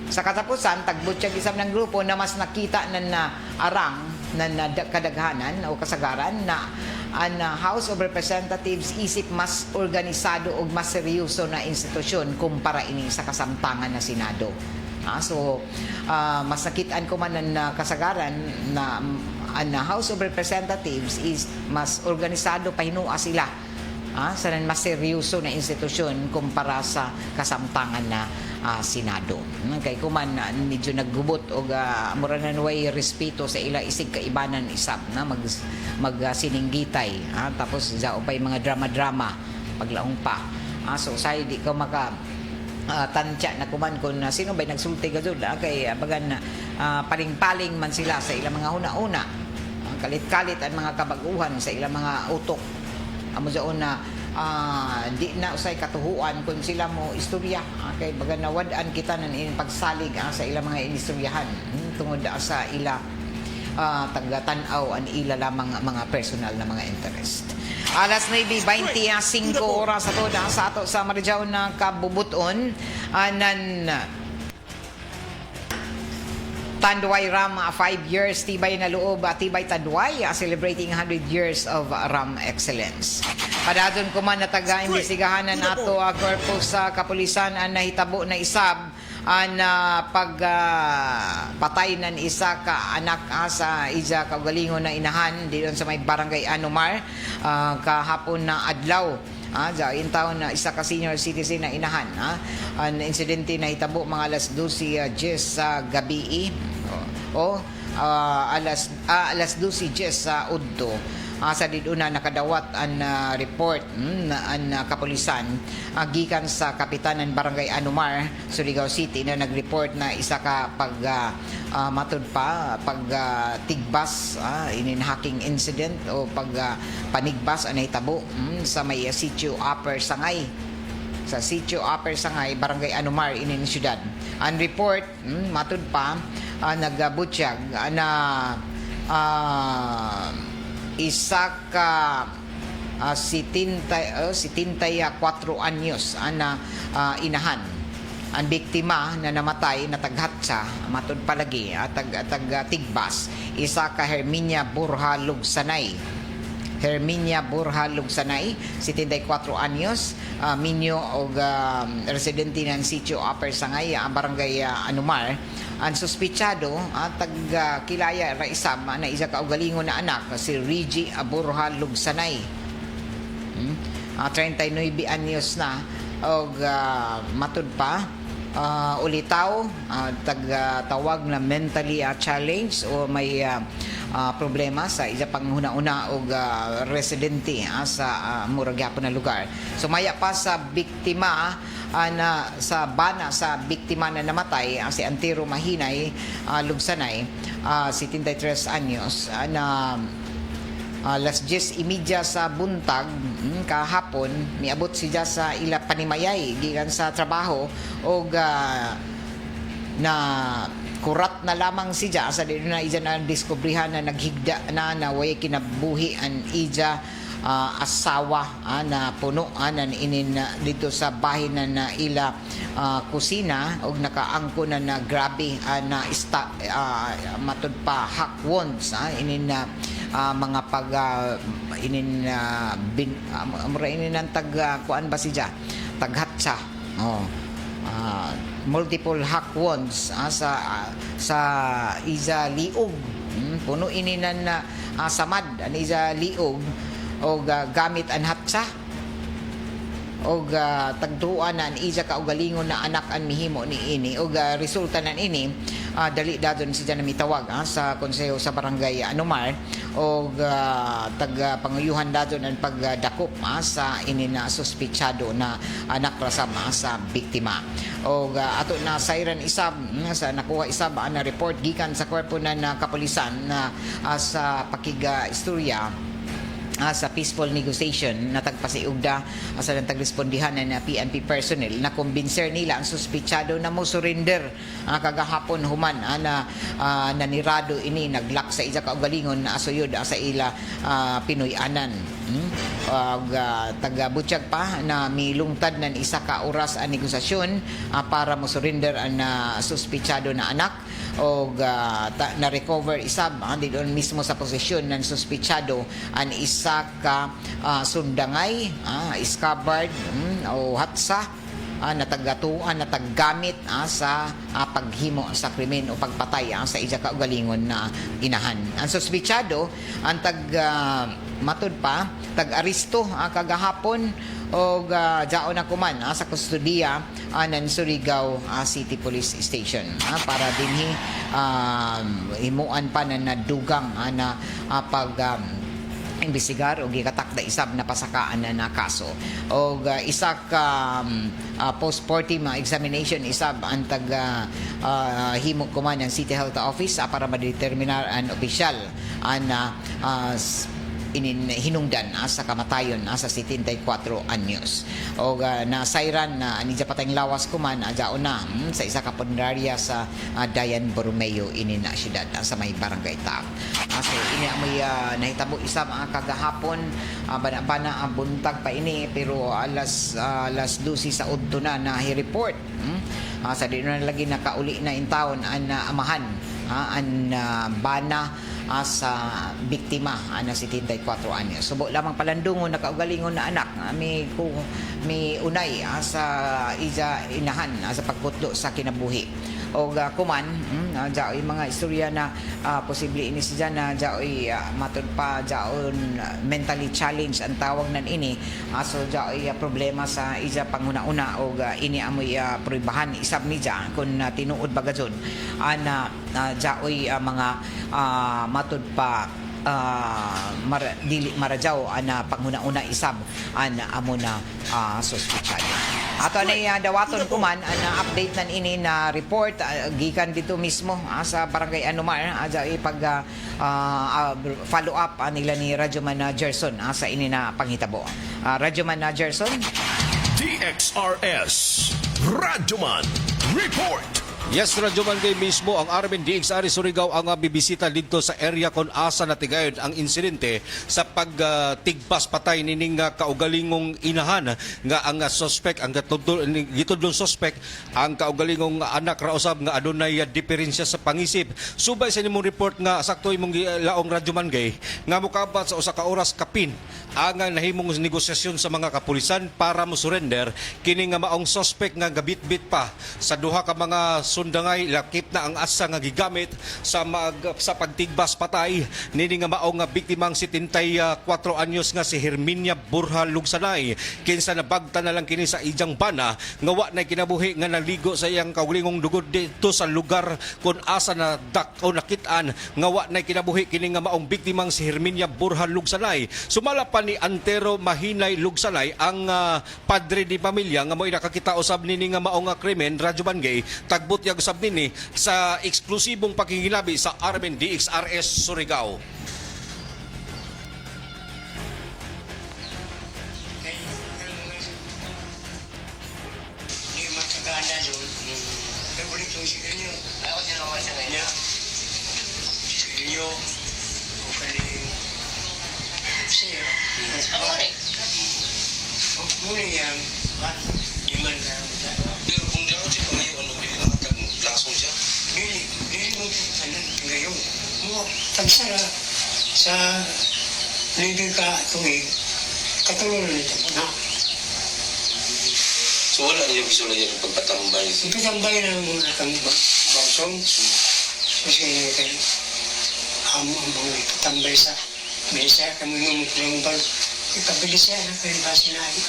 Sa katapusan, tagbutsyag isab ng grupo na mas nakita na arang na kadaghanan o kasagaran na ang House of Representatives isip mas organisado o mas seryoso na institusyon kumpara ini sa kasamtangan na Senado. Mas nakitaan ko man na kasagaran na ang House of Representatives is mas organisado pahinua sila sa mas seryoso na institusyon kumpara sa kasamtangan na Senado. Kay kuman medyo naggubot og mura na way respeto sa ila isig kaibanan isab na magsininggitay tapos pay mga drama paglaong pa. So say di ko maka tansya na kuman kung sino ba'y nagsulti gazud kay bagan paling-paling man sila sa ilang mga una-una. Kalit-kalit ang mga kabaguhan sa ilang mga utok. Amo doon na di na usay katuhuan kung sila mo istorya kay baga nawadaan kita ng pagsalig sa ilang mga inistoryahan tungod sa ila taga-tanaw ang ila lamang mga personal na mga interest. Alas 9:25 oras sa ato sa Marijaw na kabubuton nan Tanduay Ram 5 years tibay na loob tibay Tanduay celebrating 100 years of Ram excellence. Padadon ko man na taga-imbestigahan na nato korpus sa kapulisan ang nahitabo na isab ang pagpatay ng isa ka anak sa isa kaugalingon na inahan diyon sa may barangay Anumar kahapon na adlaw. In taon na isa ka senior citizen na inahan. Ang insidente na hitabo mga alas 12 sa gabi alas 12 sa udto. Sa diduna nakadawat ang report ang kapulisan gikan sa kapitan ng barangay Anumar, Surigao City na nag-report na isa ka matud pa tigbas hacking incident o panigbas ang nahitabo sa may sitio Upper Sangay. Sa sitio Upper Sangay, barangay Anumar inin syudad. Ang report matud pa nagbutyag na isa ka 74 anyos na inahan. Ang biktima na namatay na taghatsa matud palagi tigbas isa ka Herminia Burha Lugsanay. Herminia Burha Lugsanay, 74 anyos, minyo og residente ng sitio Upper Sangay, barangay Anumar. Ang suspitsado kilaya ra isab na isa ka ugalingon na anak si Reggie Burha Lugsanay. 39 anyos na og matud pa ulitaw tawag na mentally challenged o may problema sa isa pang huna-una og residente sa murag gyapon na lugar. Sumaya pa sa biktima na sa bana sa biktima na namatay si Antero Mahinay Lugsanay 73 anyos na alas 10:30 sa buntag kahapon miabot siya sa ila panimayay gikan sa trabaho og na kurat na lamang siya sa dito na ija na diskubrihan na naghigda na way kinabuhi ang ija asawa na puno na inin dito sa bahin na ila kusina og nakaangko na grabe na matud pa hack wounds inin mga pag inin amura inin ang tag kuan ba siya taghatsa multiple hack wounds sa isa liog puno ininan na samad an isa liog o gamit an hatsa o tagtuan na an isa kaugalingon na anak an mihimo ni ini o resulta nan ini dali dadon siya na mitawag sa konseho sa barangay Anumar o panguyuhan dadon ang pagdakop sa ini na suspitsado na anak rasam sa biktima o ato na siren isab sa nakuha isab na report gikan sa korpo na kapulisan na sa pakiga istorya sa peaceful negotiation na tagpasiugda sa tagrespondihan na PNP personnel na kumbinser nila ang suspitsado na mo surrender kagahapon human na nanirado ini naglak sa isa kaugalingon na asuyod sa ila Pinoy-anan taga-butyag pa na milungtad ng isa ka oras ang negosasyon para mo surrender ang suspitsado na anak o na-recover isab di doon mismo sa posisyon ng suspitsado ang isa ka sundangay iskabard o hatsa natagatuan nataggamit sa paghimo sa krimen o pagpatay sa isa ka ugalingon na inahan. Ang suspitsado ang matud pa tag-aristo kagahapon o jao na kuman sa kustudiya ng Surigao City Police Station para dinhi himuan pa na nadugang na pag imbestigar o gikatakda isab na pasakaan na kaso o isa ka post-mortem examination isab ang himo kuman ng City Health Office para madeterminar ang opisyal na hinungdan sa kamatayon sa 74 anyos o nasayran na anidya patayng lawas kuman adyaon na sa isa ka pundarya sa Dayan Borromeo ini na siyudad sa may barangay Taap. So ini amoy nahitabo isa mga kagahapon bana ang buntag pa ini pero alas 12 sa udto na hi-report sa di na lagi nakauli na in town ang amahan ang bana sa biktima na 74 anyos. Subo lamang palandungon nakaugalingon na anak may unay sa isa inahan sa pagkutlo sa kinabuhi. O kuman jaoy mga istorya na posible ini siya na jaoy matud pa jaon mentally challenged ang tawag nan ini so jaoy problema sa isa panguna-una o ini amoy proibahan isab niya kun tinuod bagazon ana jaoy mga matud pa dili marajaw ana panguna-una isab ana amo na suspitsado. Ato na dawaton kuman na update nan ini na report gikan dito mismo sa barangay Anumar pag follow up nila ni Radyoman Gerson sa ini na panghitabo. Radyoman Gerson,
DXRS Radyoman Report.
Yes, Radyoman kay mismo ang Armin DXR Surigao ang bibisita dito sa area kung asa natigayon ang insidente sa pagtigpas patay nining kaugalingong inahan nga ang suspect ang gitudlong suspect ang kaugalingong anak ra usab nga adunay diferensya sa pangisip. Subay sa nimong report nga sakto imong laong Radyoman gay nga mokabat sa usa ka oras kapin ang nahimong negosasyon sa mga kapulisan para mo surrender kini nga maong suspect nga gabitbit pa sa duha ka mga sundangay lakip na ang asa nga gigamit sa pagtigbas patay nini nga maong biktimang 74 anyos nga si Herminia Burha Lugsanay kinsa nabagta na lang kini sa ijang bana nga wa na kinabuhi nga naligo sa iyang kaulingong dugod dito sa lugar kung asa na nakit-an nga wa na kinabuhi kini nga maong biktimang si Herminia Burha Lugsanay. Sumala pa ni Antero Mahinay Lugsanay ang padre di pamilya nga mo'y nakakita usab nini nga maong krimen Radyoman gay tagbot yang usab nini sa eksklusibong pakinginabi sa Armin DXRS Surigao.
Siya. Muna yan. Di man na.
Pero kung di ako siya pangayon, ano, pili naman kang lasong siya.
Dili mo, ano, ngayon. Mo, tagsara sa leader ka tuwing, katulungan nito mo na.
So wala niyo gusto na yung pagpatambay.
Ipitambay na muna kang bausong. Kasi kayo, amo ang mga ipitambay sa Bilisya, kami nung ng bal. Ipabilisya na kayo ba sinabi?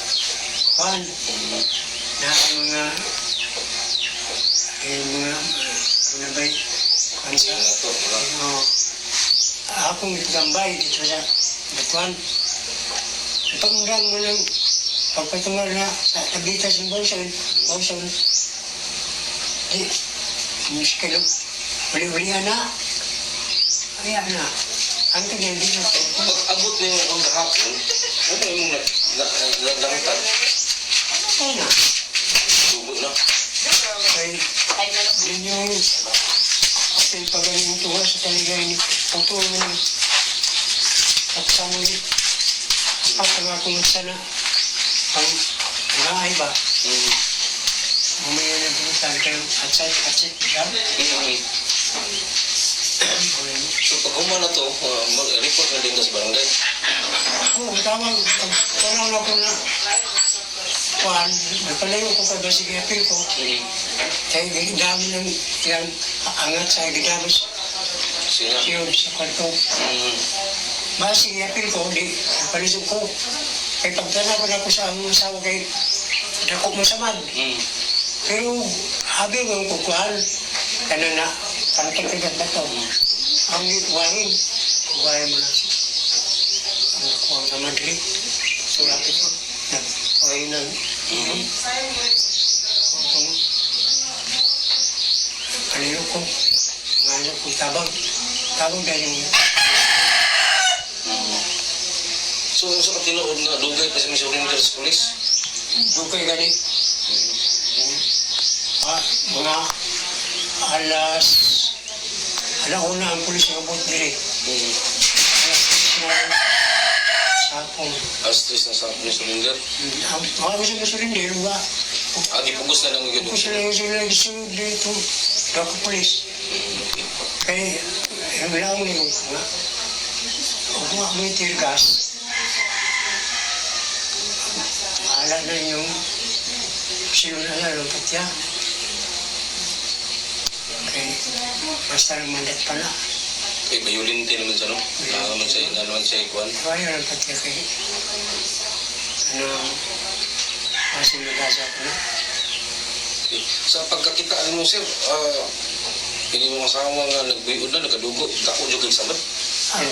Juan, na ang mga ano ba Juan sa akong ipitambay dito sa Batuan. Ipangurang mo ng pagpatungan na sa tablitas ng Bauson. Di, musikalo. Uli-ulihan na. Kaya na. Ang tingin dito ko.
Pag abot niyo ang kahapon, ano yung nagdamtan?
Ay na.
Subo na.
Ay, yun yung pagaling tuwa sa taligay ni pagtuwa mo ng pagsamo ni at ang akong sana ang naay ba? Mamaya na butan kayo at-sat job.
So pag humana to, mag-report na din sa barangay.
Oo, tawag. Parang ako na Juan, nagpalayo ko kay Basig Apil ko. Kaya dami ng ilang angat sa gidamos
Sina?
siyo sa kwarto. Basig Apil ko, di palisog ko. Kaya pagtanapan ako sa among asawa kay dako mo samad. Pero habi mo ko kuhan, kana na, pangkitigat na to. Ang iwain mo na siya. Ang kuha sa Madrid, sulapit ko. Nagpain ng kaliyo ko. Ngayon ko tabang. Tabang dahil niya.
So sa katinood nga dugay pa sa may surrender sa polis?
Dugay gani. Mga alauna ang pulis ng abot diri. Sapong.
Astres na sa may surrender?
Mga gusto rin diri ba?
Gipugos na lang yung
Gusto lang sila gusto dito. Dako pulis. Kaya yung lang ni nga. Huwag mo may tear gas. Alam na yung sinunala ng patya. Okay. Basta naman dat pa na.
Eh, bayulin din naman siya, no? Naman siya ikuan.
Kaya ng patya kay masinagasa ko na.
Sa pagkakita mo, sir, hindi mo asawa nga nagbuyon na, nagkadugo, dako dyan kay sabat.
Ano?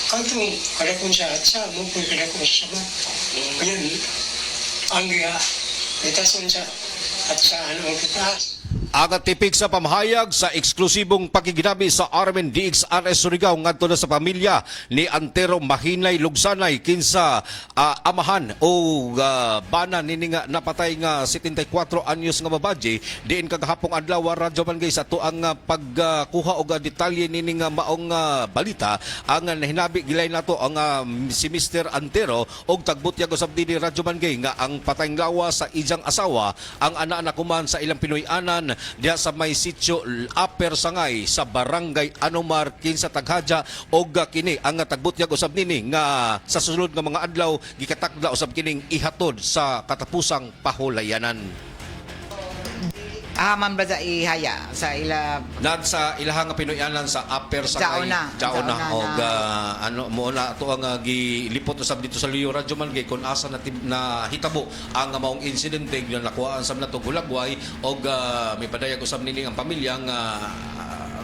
Kanto, kadakon sa atsa, mo po kadakon sa sabat. Kaya, ang itason sa atsa, ang kita.
Ang tipik sa pamahayag sa eksklusibong pakiginabi sa Armen DXRS Surigao ngadto na sa pamilya ni Antero Mahinay Lugsanay kinsa amahan o bana nini nga napatay nga 74 anyos nga babaji diin kagahapong adlaw radyo man guys ato ang pagkuha og detalye nini nga maong balita ang nahinabi gilay nato ang si Mr. Antero og tagbut yago sabdi ni radyo man gay nga ang patayng lawa sa ijang asawa ang ana-anak kuman sa ilang Pinoy-anan diya sa may sitio Upper Sangay sa barangay Anumar kinsa Taghadya og kini ang tagbutyag usab nini nga sa susunod nga mga adlaw gikatakda usab kining ihatod sa katapusang pahulayanan.
Man ba sa ihaya sa ila
Nad sa ilahang nga Pinoy-anan sa Upper Sangay.
Jaona
og ano mo na to ang gilipot usab dito sa Liyo Radyo man gay kun asa na hitabo ang maong insidente nga nakuhaan sab nato Gulagway og may padayag usab nini ang pamilya nga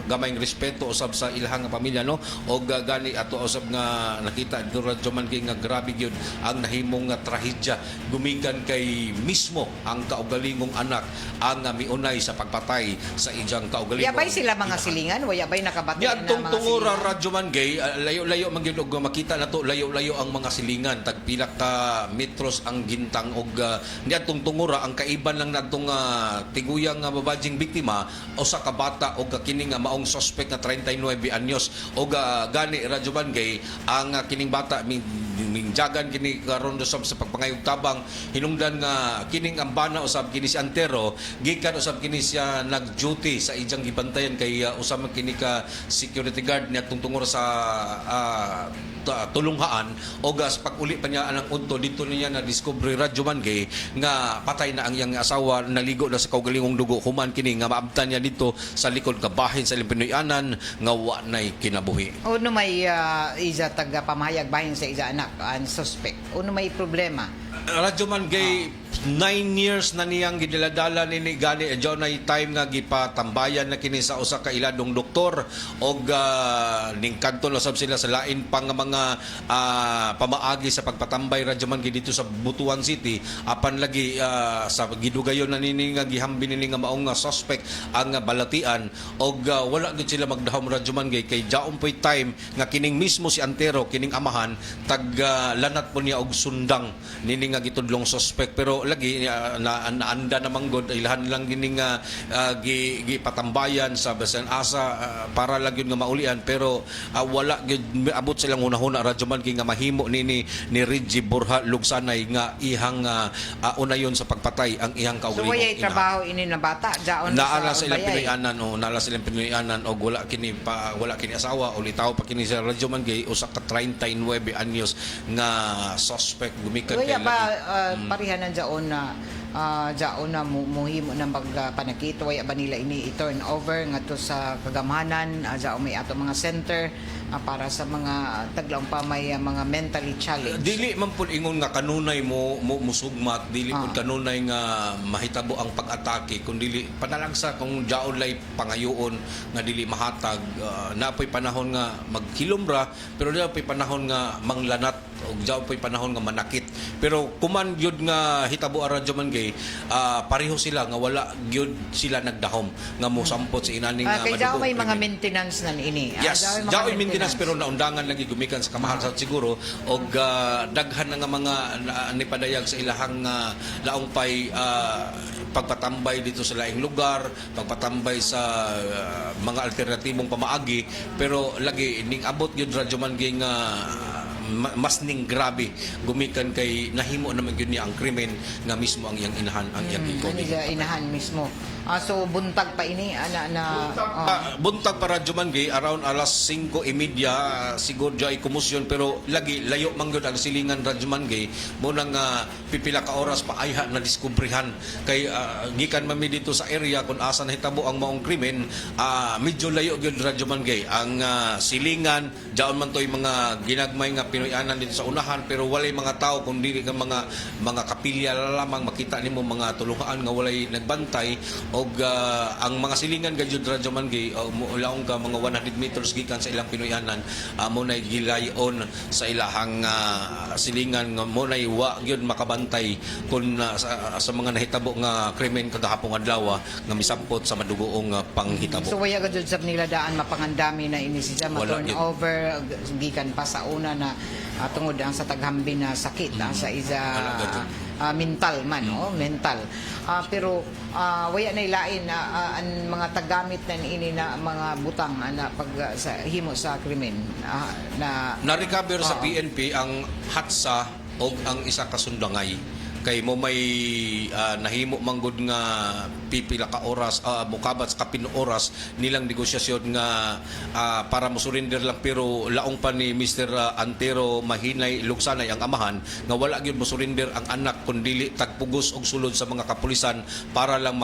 gamayng respeto usab sa ilahang pamilya no og gani ato usab nga nakita dito radyo man kay nga grabe gyud ang nahimong nga trahedya gumikan kay mismo ang kaugalingong anak ang miunay sa pagpatay sa ijang kaugalingong.
Yabay sila mga silingan, wayabay nakabati
Yan
na mga
tungura
silingan.
radyo man gay layo-layo man gyud og makita nato layo-layo ang mga silingan tagpila ka metros ang gintang og niya tungura ang kaiban lang natong tiguyang babajing biktima o sa kabata og kini nga maong maong suspect nga 39 anyos o gani radyo Bangay ang kining bata mingjagan kini karon usab sa pagpangayog tabang hinungdan nga kining ambana usab kini si Antero gikan usab kini siya nag-duty sa ijang gibantayan kay usab kini ka security guard niya tungtungor sa tulunghaan o gas pag uli pa niya anang unto dito niya na discovery radyo Bangay nga patay na ang iyang asawa naligo na sa kaugalingong dugo human kini nga maabtan niya dito sa likod ka bahin sa Pinoyanan nga wa nay kinabuhi.
Uno may isa taga pamahayag bahin sa isa anak ang suspect. Uno may problema.
Radyo Bangay 9 years na niyang gidaladala ni gani nay time nga gipatambayan na kini sa usa ka iladong doktor og ning kanton usab sila sa lain pang mga pamaagi sa pagpatambay radyo Bangay dito sa Butuan City apan lagi sa gidugayon na nini nga gihambi nini nga maong suspect ang balatian og wala gid sila magdahom radyo Bangay kay jaon poy time nga kining mismo si Antero kining amahan lanat po niya og sundang nini nga gitudlong suspect pero lagi naanda namang god ilahan lang gining gipatambayan sa basan asa para lang yun nga maulian pero wala gyud abot silang hunahuna radyo Bangay nga mahimo ni Reggie Borja Lugsanay nga ihang unayon sa pagpatay ang ihang
So
kaugalingong
way trabaho ini na bata jaon
naala sa ilang
bayay.
Pinoyanan o naala sa ilang Pinoyanan o wala kini asawa o litaw pa kini sa radyo Bangay usa ka 39 anyos nga suspect gumikan
Kaya
kay
ba
lagi.
parihanan jaon na muhimo ng pagpanakito way ba nila ini i-turn over nga to sa kagamhanan jaon may ato mga center para sa mga taglaong pa may mga mentally challenged.
Dili man pud ingon nga kanunay mo musugmat dili pud kanunay nga mahitabo ang pag-atake kun dili panalangsa kung jaon lay pangayoon nga dili mahatag napoy panahon nga maghilomra pero napoy panahon nga manglanat og jaon poy panahon nga manakit pero kuman gyud nga hitabo ang radyo Bangay pareho sila nga wala gyud sila nagdahom nga mosampot sa inaning
Kay jaon may mga
krimen.
maintenance nan ini.
Yes, jaoy maintenance pero naundangan lagi gumikan sa kamahal sa siguro og daghan na nga mga nipadayag sa ilahang laong pay pagpatambay dito sa laing lugar, pagpatambay sa mga alternatibong pamaagi pero lagi ning abot gyud radyo Bangay nga mas ning grabe gumikan kay nahimo naman gyud niya ang krimen nga mismo ang iyang inahan ang iyang
Ani sa inahan mismo. So buntag pa ini
buntag para radyo Bangay around alas 5:30 siguro jay kumusyon pero lagi layo man gyud ang silingan radyo Bangay mo nang pipila ka oras pa ayha na diskubrihan kay gikan man mi dito sa area kung asa nahitabo ang maong krimen medyo layo gyud radyo Bangay ang silingan jaon man toy mga ginagmay nga Pinoyanan dito sa unahan pero walay mga tao kundi ka mga kapilya lamang makita nimo mga tulungan nga walay nagbantay og ang mga silingan gayud radyo Bangay laong ka mga 100 meters gikan sa ilang Pinoyanan mo nay gilayon sa ilahang silingan nga mo nay wa gyud makabantay kun sa mga nahitabo nga krimen kagahapon adlaw nga misampot sa madugoong panghitabo.
So waya gud sa nila daan mapangandami na ini siya ma-turn over gikan pa sa una na tungod ang sa taghambi na sakit sa isa mental man mental pero waya na ilain ang mga tagamit na ini na mga butang na pag sa himo sa krimen na
na-recover sa PNP ang hatsa og ang isa ka sundangay kay mo may nahimo manggod nga pipila ka oras mukabat sa kapin oras nilang negosyasyon nga para mo surrender lang pero laong pa ni Mr. Antero Mahinay Lugsanay ang amahan nga wala gyud mo surrender ang anak kun dili tagpugos og sulod sa mga kapulisan para lang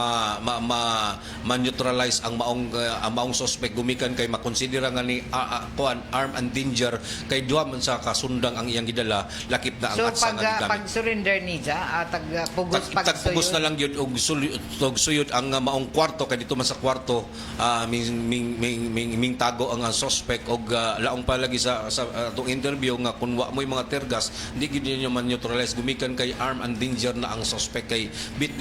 ma-neutralize ang maong suspect gumikan kay makonsidera nga ni arm and danger kay duha man sa kasundang ang iyang gidala lakip na ang atsa nga gigamit.
Pag surrender niya
tagpugos na lang yun og suyod ang maong kwarto kay dito man sa kwarto ming tago ang suspect og laong palagi sa atong interview nga kun wa mo'y mga tergas hindi gid niyo man neutralize gumikan kay arm and danger na ang suspect kay bit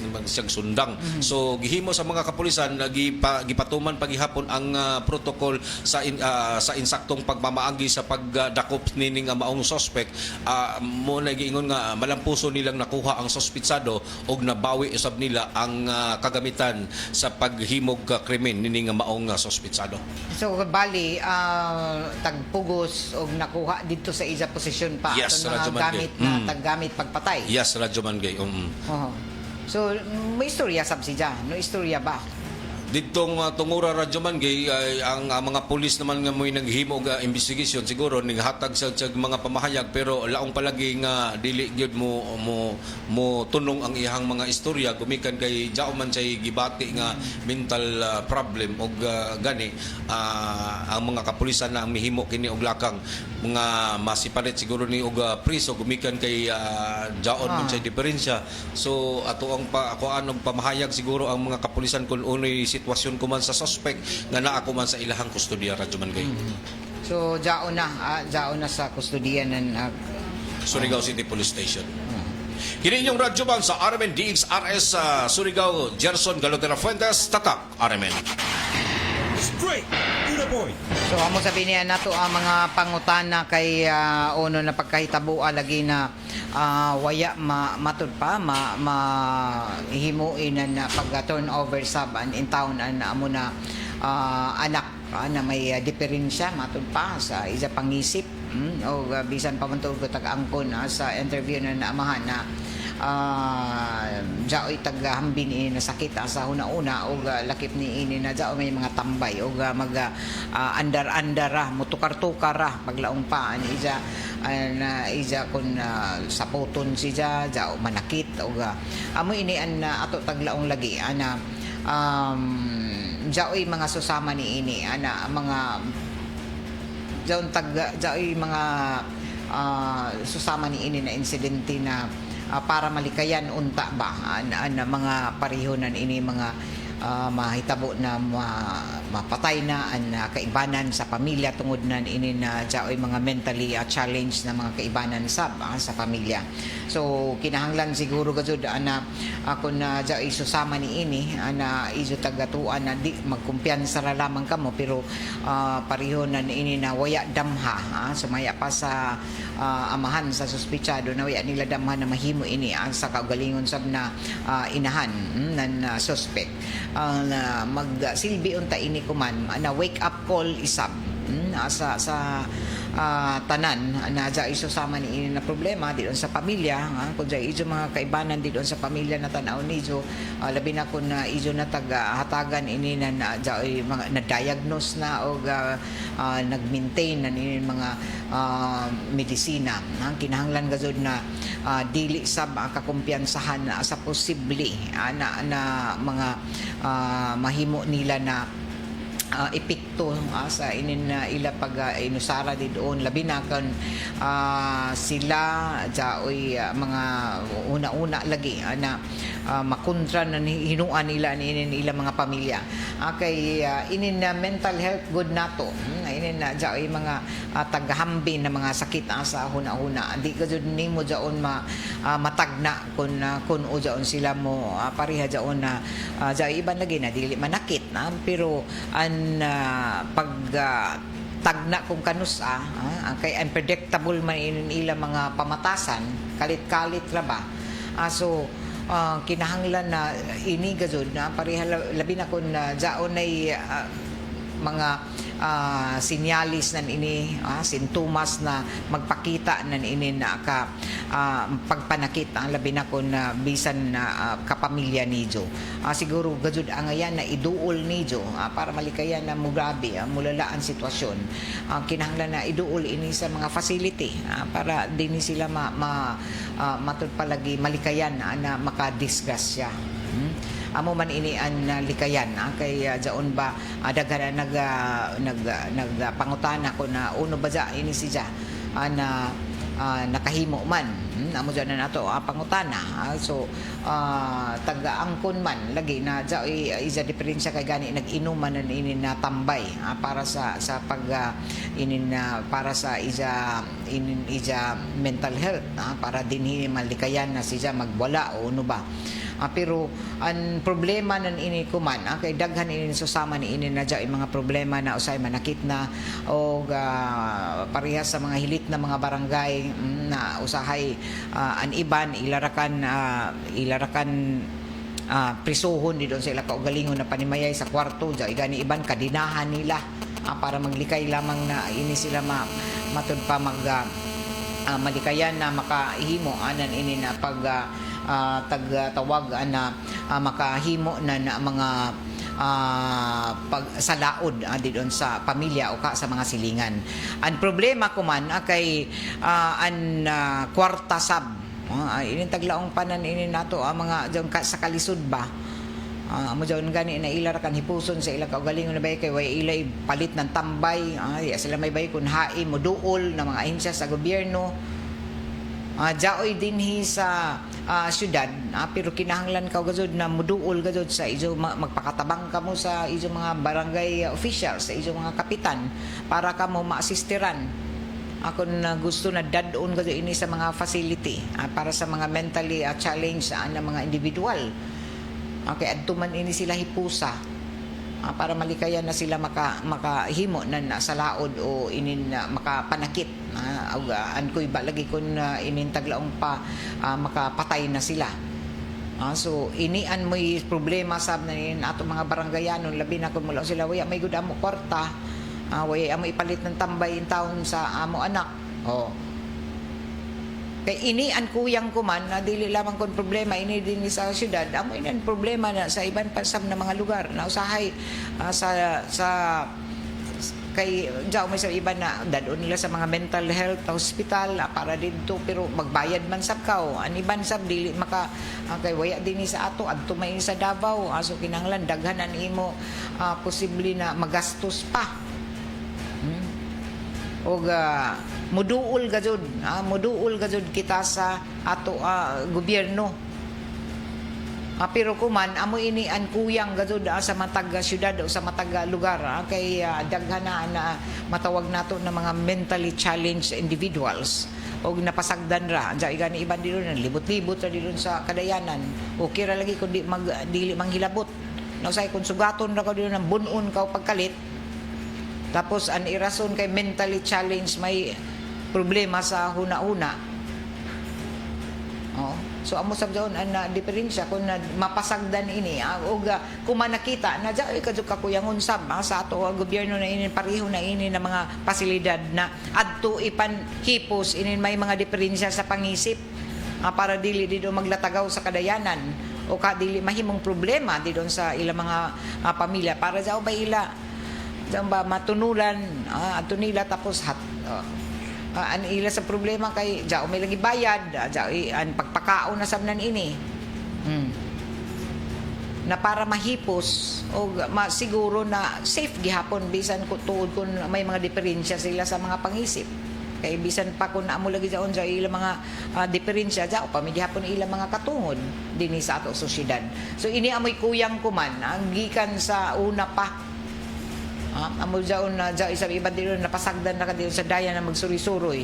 naman siyang sundang so gihimo sa mga kapulisan gipatuman paghihapon ang protocol sa insaktong pagmamaagi sa pagdakop nini nga maong suspect mo na giingon nga malampuso nilang nakuha ang suspitsado og nabawi usab nila ang kagamitan sa paghimog krimen nining maong suspetsado.
So bali tagpugos og nakuha dito sa isa posisyon pa
Yes,
aton mga
Radyo Man
gamit
Gay.
na taggamit pagpatay.
Yes, Radyo Man Gay.
Oo. So may istorya sab siya, no istorya ba?
Ditong tungura Radyo Man Gay, ang mga pulis naman nga mo'y naghimo og investigation siguro ning hatag sa mga pamahayag, pero laong palagi nga dili gyud mo tunong ang ihang mga istorya gumikan kay jao man say gibati nga mental problem og gani ang mga kapulisan na ang mihimo kini og lakang mga masipalit siguro ni og priso gumikan kay jaon man say diferensya. So ato ang akoan og pamahayag siguro ang mga kapulisan kung unoy sitwasyon ko man sa suspect nga naa ko man sa ilahang kustodiya, Radyo Man Gay.
So jaon na sa kustodiya ng
Surigao City Police Station. Kini inyong Radyo Man sa RMN DXRS Surigao, Gerson Galotera Fuentes, Tatak, RMN.
Straight to the point.
So amo sabi niya nato ang mga pangutana kay uno na pagkahitabo lagi na waya matud pa himuin na pag turnover sab in town amo na anak na may diferensya matud pa sa isa pangisip o bisan pa man ko tag-angkon sa interview na naamahan na jaoy taghambin ini na sakit sa una-una o lakip ni ini na jao may mga tambay o mag andar-andara mutukar-tukar paglaong pa ani na iza kun saputon siya jao manakit o amo ini an ato taglaong lagi ana jaoy mga susama ni ini ana mga jaoy mga susama ni ini na insidente na para malikayan unta ba na mga parehonan ini mga mahitabo na mapatay na ang kaibanan sa pamilya tungod na ini na jaoy mga mentally challenged na mga kaibanan sa pamilya. So kinahanglan siguro gud na ako na jaoy susama ni ini na iso tagatuan na di magkumpiyansa ra lamang kamo pero parehonan ini na waya damha sumaya pa sa amahan sa suspetsado na waya nila damha na mahimo ini sa kaugalingon sab na inahan nan suspect na magsilbi unta ini kuman na wake up call isab sa tanan na dya isusama ni ini na problema dito sa pamilya kung dya iso mga kaibanan dito sa pamilya na tanaw ni iso labi na kung iso na hatagan ini na dya mga na-diagnose na o nag-maintain na ini mga medisina kinahanglan gazod na dili sab kakumpiyansahan sa posible na mga mahimo nila na epekto sa inin ila pag inusara di doon labi na kan sila jaoy mga una-una lagi na makontra na hinuan nila inin ila mga pamilya kay inin mental health good nato inin jaoy mga taghambin na mga sakit sa huna-huna di gud nimo jaon matagna kun o jaon sila mo pareha jaon na jaoy iban lagi na dili manakit pero pag tagna kung kanus kay unpredictable man ila mga pamatasan kalit-kalit ra ba so kinahanglan na ini gazud na pareha labi na kun jaon ay mga sinyalis nan ini sintomas na magpakita nan ini na pagpanakit ang labi na kun bisan na kapamilya nijo siguro gajud ang ayan na iduol nijo para malikayan na mugabi mulala ang sitwasyon kinahanglan na iduol ini sa mga facility para din sila matud palagi malikayan na makadisgrasya amo man ini an likayan kay jaon ba daghan nagpangutana ko na uno ba ja ini siya na nakahimo man amo dyan na nato pangutana so taga-angkon man lagi na jaoy isa diferensya kay gani nag-inuman na ini na tambay para sa pag para sa isa mental health para dinhi malikayan na siya magwala o uno ba pero ang problema nan ini kuman kay daghan ini susama ni ini na dya mga problema na usay manakit na o parehas sa mga hilit na mga barangay na usahay an iban ilarakan prisuhon di doon sa ila kaugalingon na panimayay sa kwarto dyan gani iban kadinahan nila para maglikay lamang na ini sila matud pa malikayan na makahimo anan ini na pag tagtawag na makahimo na mga pagsalaod di doon sa pamilya o sa mga silingan. Ang problema ko man kay kwarta sab. Ini taglaong panan ini nato mga diyon sa kalisod ba. Amo diyon gani na ila kan hipuson sa ila kaugalingon na bay kay way ilay palit ng tambay. Sila may bay kun haim mo duol na mga ahensya sa gobyerno. Jaoy dinhi sa syudad pero kinahanglan ka gazod na muduol gazod sa ijo magpakatabang ka mo sa ijo mga barangay officials sa ijo mga kapitan para ka mo maasistiran ako na gusto na dadon gazod ini sa mga facility para sa mga mentally challenged na mga individual okay adto man ini sila hipusa para malikayan na sila makahimo na sa laod o inin makapanakit ankoy ba lagi kun inin taglaong pa makapatay na sila so inian mo'y problema sab na inin ato mga barangayanon labi na kun mula sila waya may gud amo kwarta waya amo ipalit ng tambay in town sa amo anak kay ini ang kuyang ko man na dili lamang kon problema ini din sa syudad amo ini ang problema na sa iban pansam na mga lugar na usahay sa kay diaw may sa iban na dadon nila sa mga mental health hospital para didto pero magbayad man sab kaw an iban sab dili maka kay waya dinhi sa ato adto may sa Davao so kinahanglan daghanan imo posible na magastos pa og muduol gajud kita sa ato gobyerno pero kuman amo ini an kuyang gajud sa matag syudad o sa matag lugar kay daghana na matawag nato na mga mentally challenged individuals og napasagdan ra dai gani iban dilo na libot-libot ra dilo sa kadayanan okay ra lagi kun dili manghilabot na usay kun sugaton ra ka dilo ng bunon ka pagkalit tapos ang irason kay mentally challenged may problema sa huna-huna. So amo sab dayon ang diferensya kung mapasagdan ini og kung manakita na dai kadto kakuyangon sab sa ato gobyerno na ini pareho na ini na mga pasilidad na adto ipanhipos ini may mga diferensya sa pangisip para dili dito maglatagaw sa kadayanan o dili mahimong problema dito sa ilang mga pamilya para daw ba ila ba matunulan ato nila tapos an ila sa problema kay jao may lagi bayad an pagpakaon na sabnan ini na para mahipos o siguro na safe gihapon bisan ko tuod kun may mga diferensya sila sa mga pangisip kay bisan pa kun amo lagi jaon sa ila mga diferensya jao pa may gihapon ila mga katungod dinhi sa ato sosyedad so ini amoy kuyang kuman ang gikan sa una pa amo jaon na isa iba dilo napasagdan na kadto sa daya na magsuri-suroy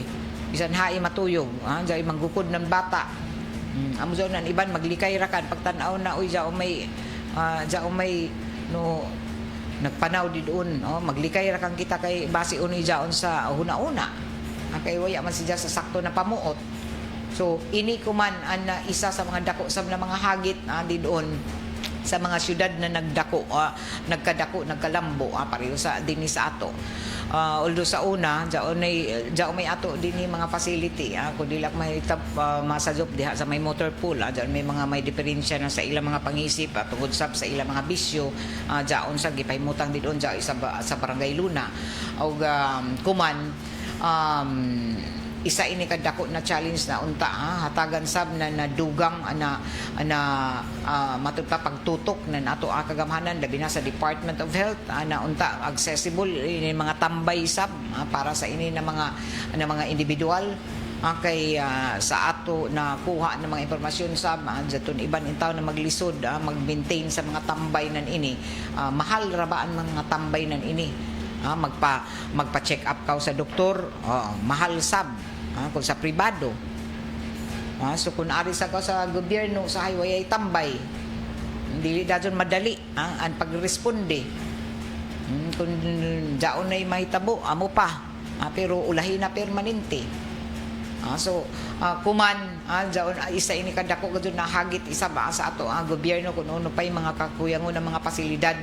bisan hai matuyog jay manggukod ng bata amo jaon na iban maglikay ra kan pagtan-aw na uy jao may no nagpanaw di doon maglikay ra kang kita kay base unoy jaon sa huna-una kay waya man siya sa sakto na pamuot so ini kuman an isa sa mga dako sa mga hagit di doon sa mga syudad na nagkalambo pareho sa dinhi sa ato although sa una jao may ato dinhi mga facility kun dili may masajop diha sa may motor pool may mga may diferensya na sa ilang mga pangisip tungod sa ilang mga bisyo jaon sa gipaymutang didon sa Barangay Luna og kuman isa ini kadako na challenge na unta hatagan sab na dugang matud pa pagtutok na nato kagamhanan labi na sa Department of Health na unta accessible ini mga tambay sab para sa ini na mga individual kay sa ato na kuha ng mga impormasyon sab jaton iban intaw na maglisod mag-maintain sa mga tambay nan ini mahal ra ba ang mga tambay nan ini magpa-check up ka sa doktor mahal sab kung sa pribado so kung ari sa ka sa gobyerno sa highway ay tambay dili dadyon madali ang pagresponde kung daon ay mahitabo amo pa pero ulahi na permanente so kuman Jaon isa ini kadako gud na hagit isa ba sa ato ang gobyerno kuno pa yung mga kakuyangon ng mga pasilidad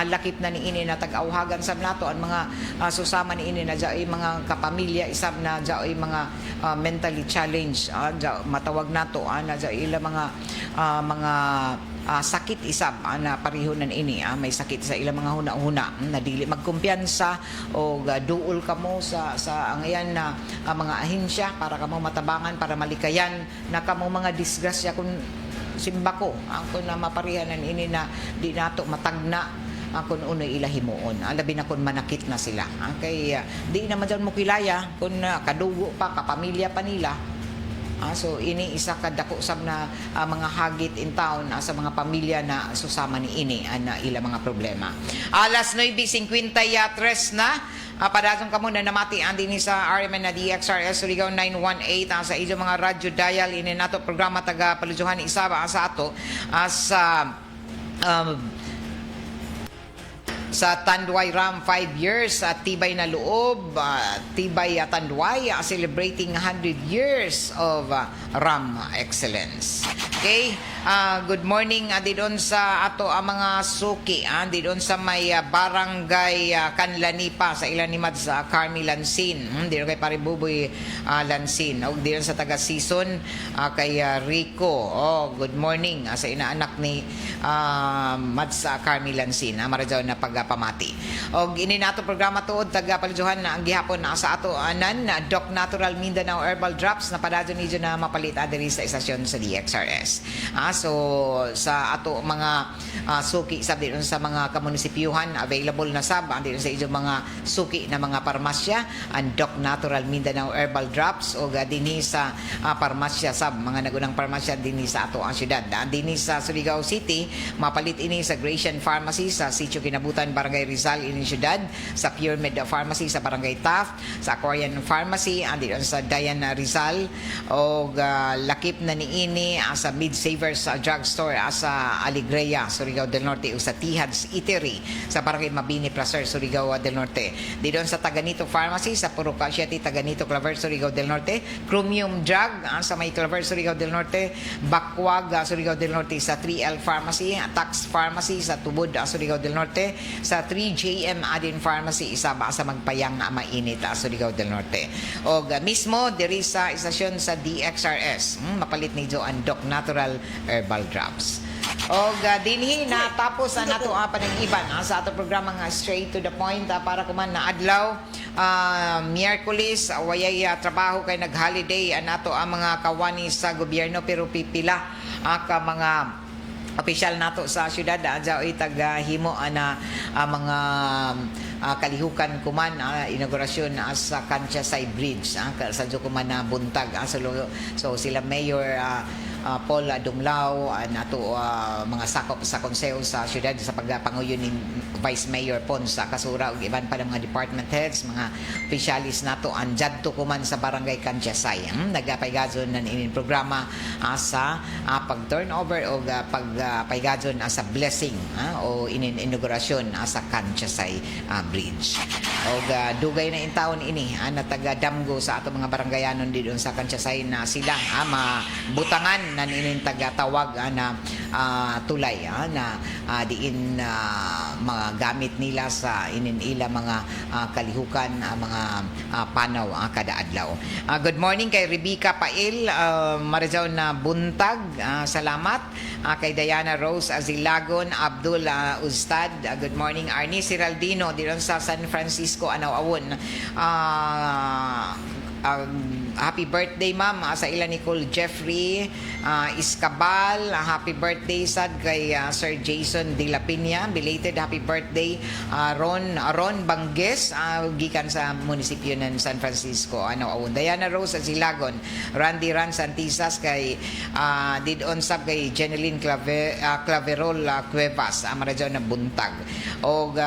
lakip na ni ini na tag-awhagan sab nato ang mga susama ni ini na jaoy mga kapamilya isab na jaoy mga mentally challenged matawag nato na jaoy ila mga sakit isab na pareho nan ini may sakit sa ilang mga huna-huna na dili magkumpiyansa o duol kamo sa angayan na mga ahensya para kamo matabangan para malikayan na kamo mga disgrasya kun simbako ako na maparihanan ini na di nato matagna kung unoy ila himuon labi na kun manakit na sila kay di naman dyan mo kilaya kung kadugo pa kapamilya pa nila. So ini isa ka dako sab na mga hagit in town sa mga pamilya na susama ni ini na ila mga problema. Alas 9:53 na padadong kamo na namati andi ni sa RMN na DXRS Surigao 918 sa ijo mga radyo dial ini nato programa taga Paluzuhan isaba sa ato sa Tanduay Ram 5 years tibay na loob tibay Tanduay celebrating 100 years of Ram excellence. Okay, good morning didon sa ato ang mga suki didon sa may barangay Kanlanipa sa Ilanimad sa Carmi Lansin didon kay Paribuboy Lansin og didon sa taga season kay Rico good morning sa inaanak ni Mads Carmi Lansin marajaw na pagpamati og ini nato programa tuod taga Paluzuhan na ang gihapon sa ato anan Doc Natural Mindanao Herbal Drops na padadyon ni na mapalit diri sa istasyon sa DXRS. So sa ato mga suki sab dito sa mga kamunisipyuhan available na sab dito sa inyong mga suki na mga parmasya ang Doc Natural Mindanao Herbal Drops o dinhi sa parmasya sab mga nagunang parmasya dinhi sa ato ang syudad. Dinhi sa Surigao City mapalit ini sa Gratian Pharmacy sa Sitio Kinabutan Barangay Rizal ini syudad, sa Pure Med Pharmacy sa Barangay Taft, sa Korean Pharmacy dito sa Dayan Rizal o lakip na ni ini sa Mid Savers Drugstore sa Alegria, Surigao del Norte o sa Tihad's Eatery sa Barangay Mabini Placer, Surigao del Norte. Dito sa Taganito Pharmacy sa Puro Casiati, Taganito Claver, Surigao del Norte. Chromium Drug sa May Claver, Surigao del Norte. Bakwag, Surigao del Norte sa 3L Pharmacy. Tax Pharmacy sa Tubod, Surigao del Norte. Sa 3JM Adin Pharmacy isa ba sa Magpayang Mainit, Surigao del Norte. O mismo diri sa istasyon sa DXRS mapalit ni Joan Doc Natural Herbal Drops. O dinhi na tapos nato panang-iban sa ato programa nga straight to the point para kuman na adlaw Miyerkules wayay trabaho kay nag-holiday nato ang mga kawani sa gobyerno pero pipila ka mga opisyal nato sa syudad adyaoy taga-himo na mga kalihukan kuman inaugurasyon sa Kansasay Bridge sa kuman na buntag so sila Mayor Paul Dumlao nato mga sakop sa konseho sa syudad sa pagpanguyon ni Vice Mayor Pons sa Kasura ug iban pa ng mga department heads mga opisyalis nato andjad to kuman sa barangay Kansasay nagapaygadson nan ini programa sa pag turnover o pagpaygadson sa blessing o inaugurasyon sa Kansasay Bridge o dugay na in taon ini na taga Damgo sa ato mga barangayanon dito sa Kansasay na sila mabutangan na inin tagatawag na tulay na diin mga gamit nila sa ininila mga kalihukan mga panaw kada adlaw. Good morning kay Rebecca Pail Marijaw na buntag salamat kay Diana Rose Azilagon Abdul Ustad good morning Arnie Ciraldino dito sa San Francisco Anaw-awon happy birthday ma'am sa ila Nicole Jeffrey Iscabal happy birthday sad kay Sir Jason De La Piña belated happy birthday Ron Banges gikan sa munisipyo ng San Francisco awon Diana Rose Azilagon Randy Ran Santisas kay didon sab kay Jeneline Claverol Cuevas maradyo na buntag og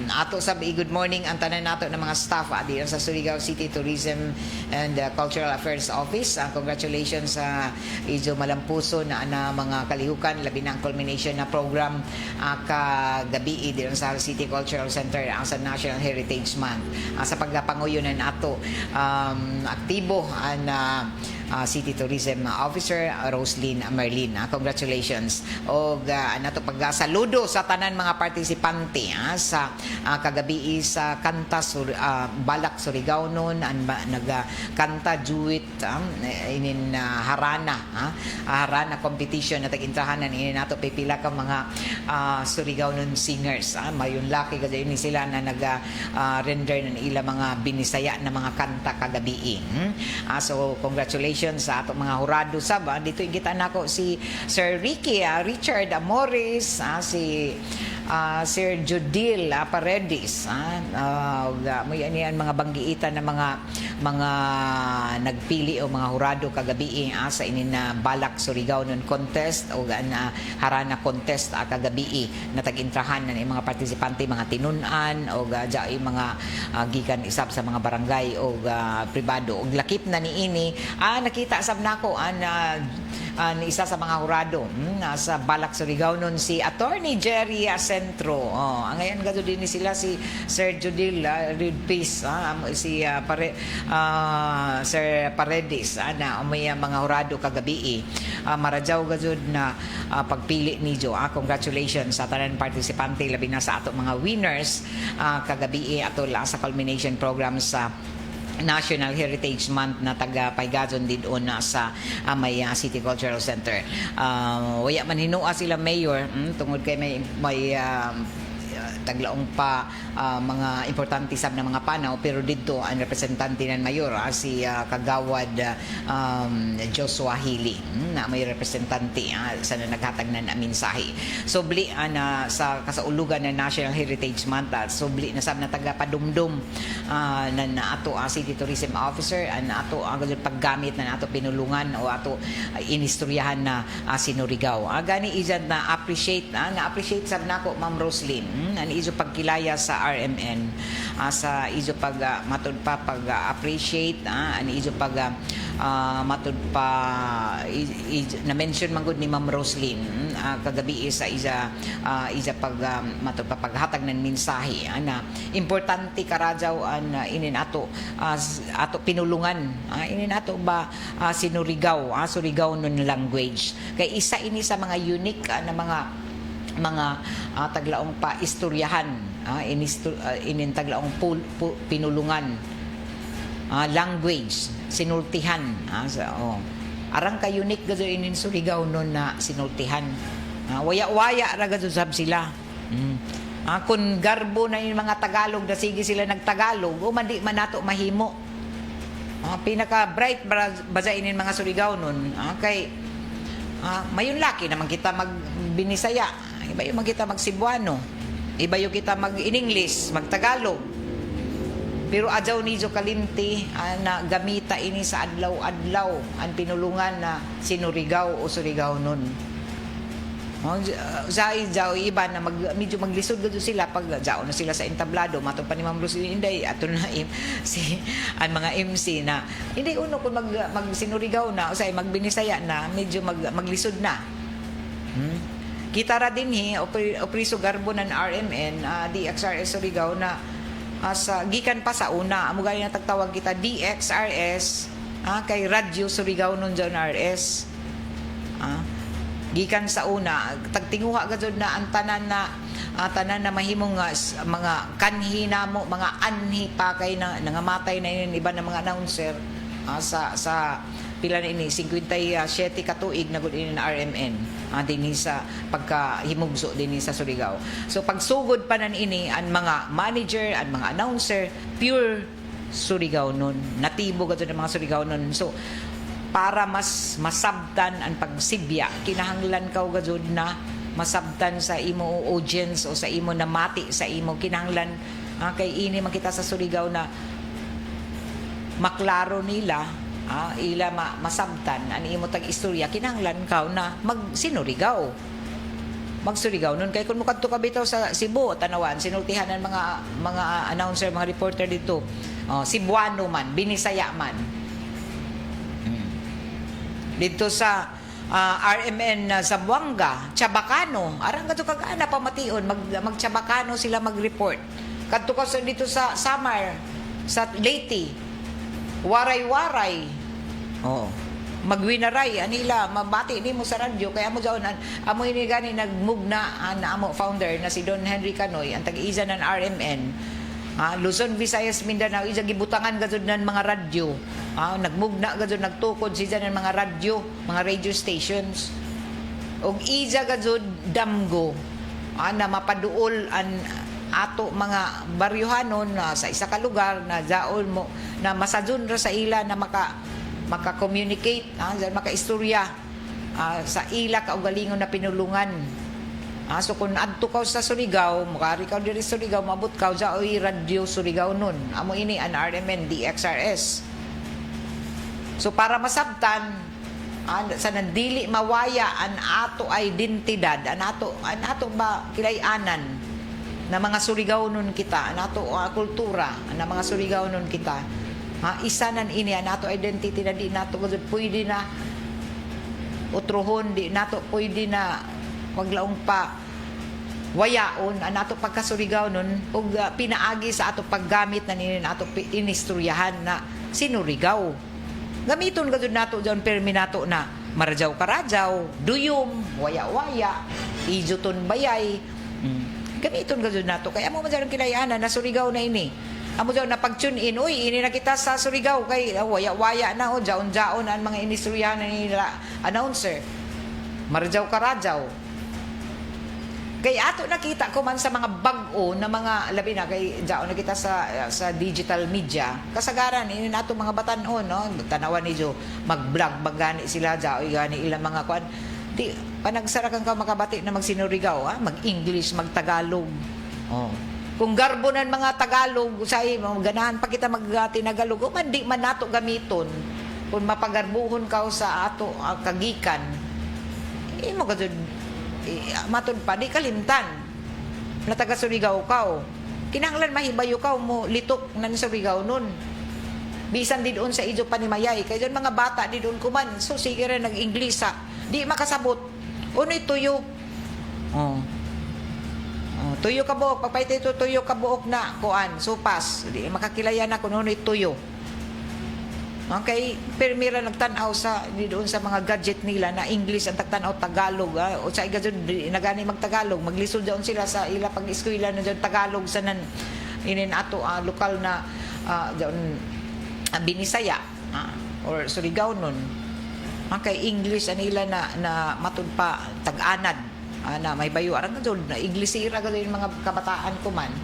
ato sab good morning ang tanan nato ng mga staff diyan sa Surigao City Tourism and Cultural Affairs Office. Congratulations sa Ijo Malampuso na mga kalihukan labi na ang culmination na program kagabi diyan sa City Cultural Center sa National Heritage Month sa pagpanguyon nato aktibo na City Tourism Officer Roslyn Merlin. Congratulations. O nato pagsaludo sa tanan mga partisipante sa kagabi sa kanta Balak Surigao noon nagkanta duet inin harana competition na tag-intrahanan inin nato pipila ka mga Surigao noon singers. Mayon laki kasi ini sila na render ng ila mga binisaya na mga kanta kagabi. So congratulations sa ato mga hurado sab. Dito ingita nako si Sir Ricky Richard Amores, si Sir Judil Paredes, mo yan mga banggiitan na mga nagpili o mga hurado kagabi sa inin na Balak Surigao noon contest o harana contest kagabi na tag-intrahan na mga partisipante, mga tinunan o mga gikan isab sa mga barangay o pribado og lakip na niini nakita sab nako ni isa sa mga hurado sa Balak Surigao nun si Attorney Jerry Centro. Ngayon gado din sila si Sir Judil Ridpis, si Sir Paredes na may mga hurado kagabi. Marajaw gado na pagpili ni Jo. Congratulations sa tanan partisipante labi na sa ato mga winners kagabi atol sa culmination program sa National Heritage Month na taga-Paigazon didon sa may City Cultural Center. Waya man hinua sila mayor tungod kay may taglaong pa mga importante sab na mga panaw, pero dito ang representante ng mayor si Kagawad Joshua Hili na may representante sa naghatag na mensahe. Subli sa kasaulugan ng National Heritage Month subli na sab na taga Padumdum na ato City Tourism Officer na ato ang paggamit na ato pinulungan o ato inistoryahan na sinurigaw. Gani ijan na appreciate sab nako Ma'am Roslyn ani izo pagkilaya sa RMN sa izo pag matud pa pag appreciate ani izo pag matud pa na mention man gud ni Ma'am Roslyn kagabi sa iza pag matud pa paghatag ng mensahe na importante karadyaw inin ato pinulungan inin ato ba sinurigaw Surigao nun language kay isa ini sa mga unique na mga taglaong pa istoryahan inin taglaong pinulungan language sinultihan arang ka unique gado inin Surigao nun na sinultihan waya-waya ra gado sab sila kun garbo na yung mga Tagalog na sige sila nagtagalog o mandi man nato mahimo pinaka bright baza inin mga Surigao nun kay mayon laki naman kita magbinisaya iba yung kita mag-Cebuano, iba yung kita mag-in-English, mag-Tagalog. Pero adyaw ni Jo kalimti na gamita ini sa adlaw-adlaw ang pinulungan na sinurigaw o Surigao nun. Jaw iba na medyo maglisod gado sila pag jaw na sila sa entablado matong pa ni Ma'am Roslyn Inday ato na ang mga MC na hindi uno kung magsinurigaw na o say magbinisaya na medyo maglisod na. Kita ra din opriso garbo ng RMN DXRS Surigao na sa gikan pa sa una amo gani na tagtawag kita DXRS kay Radyo Surigao nun dyan RS gikan sa una tagtinguha gad na ang tanan na mahimong mga kanhi namo mga anhi pa kay na nangamatay na yun iba na mga announcer sa pila na ini 57 katuig na gud ini na RMN dinhi sa pagkahimugso dinhi sa Surigao. So pagsugod pa nan ini ang mga manager ang mga announcer pure Surigao nun natibo gud ng mga Surigao nun. So para mas masabtan ang pagsibya kinahanglan ka gud na masabtan sa imo audience o sa imo na mati sa imo kinahanglan kay ini makita sa Surigao na maklaro nila ila masabtan ani imo tag istorya kinahanglan ka na magsinurigaw nun kay kun mukadto ka bitaw sa Cebu tanawan sinultihan ng mga announcer mga reporter dito Cebuano man binisaya man dito sa RMN Zamboanga Chabacano arang kadto kag ana pamation mag-Chabacano sila mag-report kadto ka dito sa Samar sa Leyte waray-waray magwinaray anila mabati nimo sa radyo kaya amo jaon amo ini gani nagmugna na amo founder na si Don Henry Canoy ang tag-iza ng RMN. Luzon, Visayas, Mindanao ija gibutangan gazud nan mga radyo. Nagmugna gazud nagtukod siya ng mga radyo, mga radio stations. Og ija gazud damgo na mapaduol an ato mga baryohanon sa isa ka lugar na jaol mo na masadun ra sa ila na maka-communicate, maka-istorya sa ila kaugalingon na pinulungan. So kung adto ka sa Surigao, mukari ka diri sa Surigao, mabot ka sa radio Surigao nun. Amo ini an RMN DXRS. So para masabtan sa nandili mawaya an ato identidad, an ato ba kilayanan na mga Surigao nun kita, an ato kultura, na mga Surigao nun kita. Isa nan ini an ato identity na di nato pwede na utrohon, di nato pwede na waglaong pa wayaon an ato pagka-Surigao nun ug pinaagi sa ato paggamit na nini ato inistoryahan na sinurigaw. Gamiton gud nato jon permi nato na Marajaw Karajaw, Duyom, Waya-waya, Ijuton Bayay. Gamiton gud nato kaya amo man kinayana na Surigao na ini. Amo daw na pag-tune in, uy, ini na kita sa Surigao kay waya-waya na jaon-jaon ang mga inistoryahan nila announcer. Marajaw Karajaw. Kay ato nakita ko man sa mga bag-o na mga labi na kay jaon na kita sa digital media. Kasagaran ini nato mga batan-on, no? Tanawan ni Jo mag-vlog bagani sila jaoy gani ilang mga kwan. Di panagsarakan ka makabati na magsinurigaw, mag-English, mag-Tagalog. Kung garbo ng mga Tagalog, say ganahan pa kita mag-Tinagalog, man di man nato gamiton. Kung mapagarbuhon ka sa ato kagikan, imo gud matun pa di kalimtan. Na taga Surigao ka. Kinahanglan mahibayo ka mo litok nan Surigao nun. Bisan di doon sa ijo panimayay, kay doon mga bata di doon kuman. So sige ra nag-English di makasabot. Unoy tuyo. Tuyo ka buok, pagpaiti ito tuyo ka buok na kuan, supas, di makakilaya na kung nunoy tuyo. Okay, permira nagtanaw sa di doon sa mga gadget nila na English ang tagtanaw Tagalog, o sa igazon nagani magtagalog, maglisod doon sila sa ila pag-eskwela na doon Tagalog sa nan inin ato lokal na doon Binisaya or Surigao nun. Okay, English anila na matud pa tag-anad. Na may bayo arang gud na Inglesira gud yung mga kabataan ko man.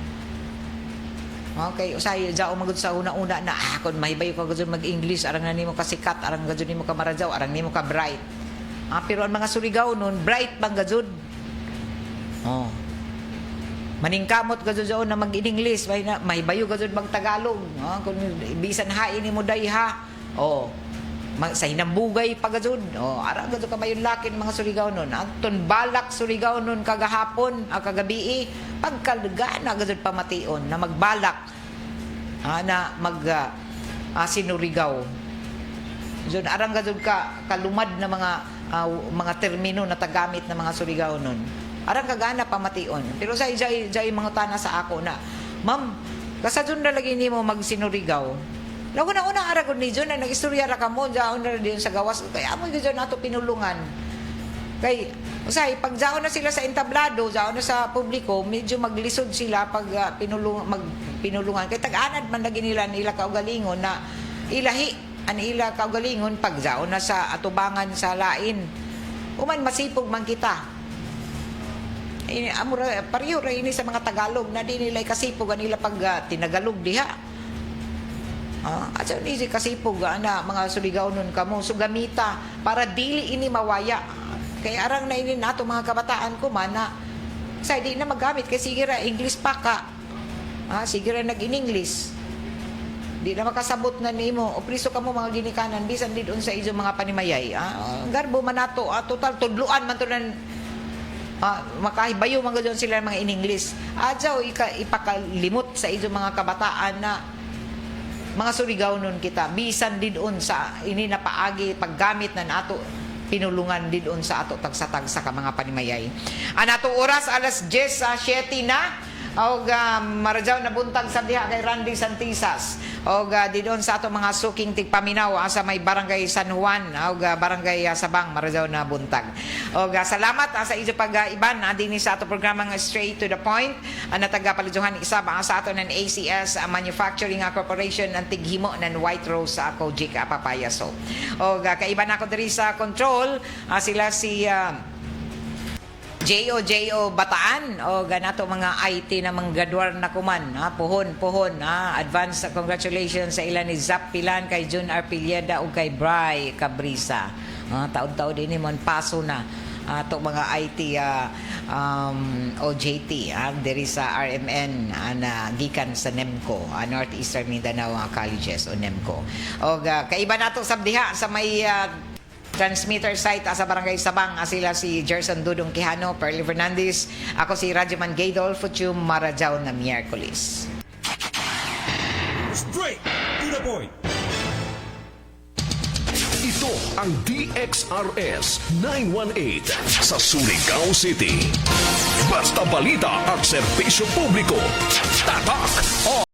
Okay, usay jao magud sa una-una na kun may bayo ka gud mag-English arang na nimo kasikat, arang gud nimo ka Marajaw, arang nimo ka bright. Pero ang mga Surigao nun bright bang gud. Maningkamot gud na mag-English, may bayo gud mag-Tagalog. Kun bisan hain nimo dayha. Sa hinambugay pagazud ara gud ka mayon lakin mga Surigao nun anton balak Surigao nun kagahapon kagabi pagkalgana gud pamation na magbalak na mag sinurigaw jud arang gud ka kalumad na mga termino na tagamit na mga Surigao nun arang kagana pamation pero sa jay mga tana sa ako na ma'am kasadun na lagi nimo magsinurigaw. Lago na una aragon ni John na nag-istorya ra kamo jaon na diyon sa gawas kay amo gyud nato pinulungan. Kay usay pag jaon na sila sa entablado, jaon na sa publiko, medyo maglisod sila pag pinulungan kay tag-anad man lagi nila kaugalingon na ilahi an ila kaugalingon pag jaon na sa atubangan sa lain. Uman masipog man kita. Amura pareho ra ini sa mga Tagalog na di nila kasipog nila pag tinagalog diha. At ni kasipog na mga Surigao nun kamo so gamita para dili ini mawaya kay arang na ini nato mga kabataan ko man na say di na magamit kay sige ra English pa ka sige ra nag-English di na makasabot na nimo o priso kamo mga ginikanan bisan di doon sa ijo mga panimayay garbo man nato total tudluan man to nan makahibayo man gud sila mga in English adyaw ipakalimot sa ijo mga kabataan na mga Surigao nun kita bisan didon sa ini na paagi paggamit na nato pinulungan didon sa ato tagsa-tagsa ka mga panimayay. Anato oras alas 10:07 na og Marajaw na buntag sa diha kay Randy Santisas og di doon sa ato mga suking tigpaminaw sa may barangay San Juan og barangay Sabang, Marajaw na buntag. Og salamat sa ijo pag-iban dinhi sa ato programang Straight to the Point na taga-paliduhan isa ba sa ato ng ACS Manufacturing Corporation ang tighimo ng White Rose sa Kojik Papayaso. Og kaiban ako diri sa control sila si J.O. Bataan o ganato mga IT na mga gadwar na kuman puhon advance congratulations sa ilan ni Zap Pilan, kay Jun Arpilieda o kay Bry Cabrisa. Taon-taon din mon paso na to mga IT OJT diri sa RMN na gikan sa NEMCO Northeastern Mindanao Colleges o NEMCO. Og kaiba nato sabdiha sa may transmitter site sa Barangay Sabang sila si Gerson Dudong Quijano, Perly Fernandez, ako si Radyoman Gaydol Fuchum, Marajaw na Miyerkules.
Straight to the point.
Ito ang DXRS 918 sa Surigao City. Basta balita at serbisyo publiko. Tatak!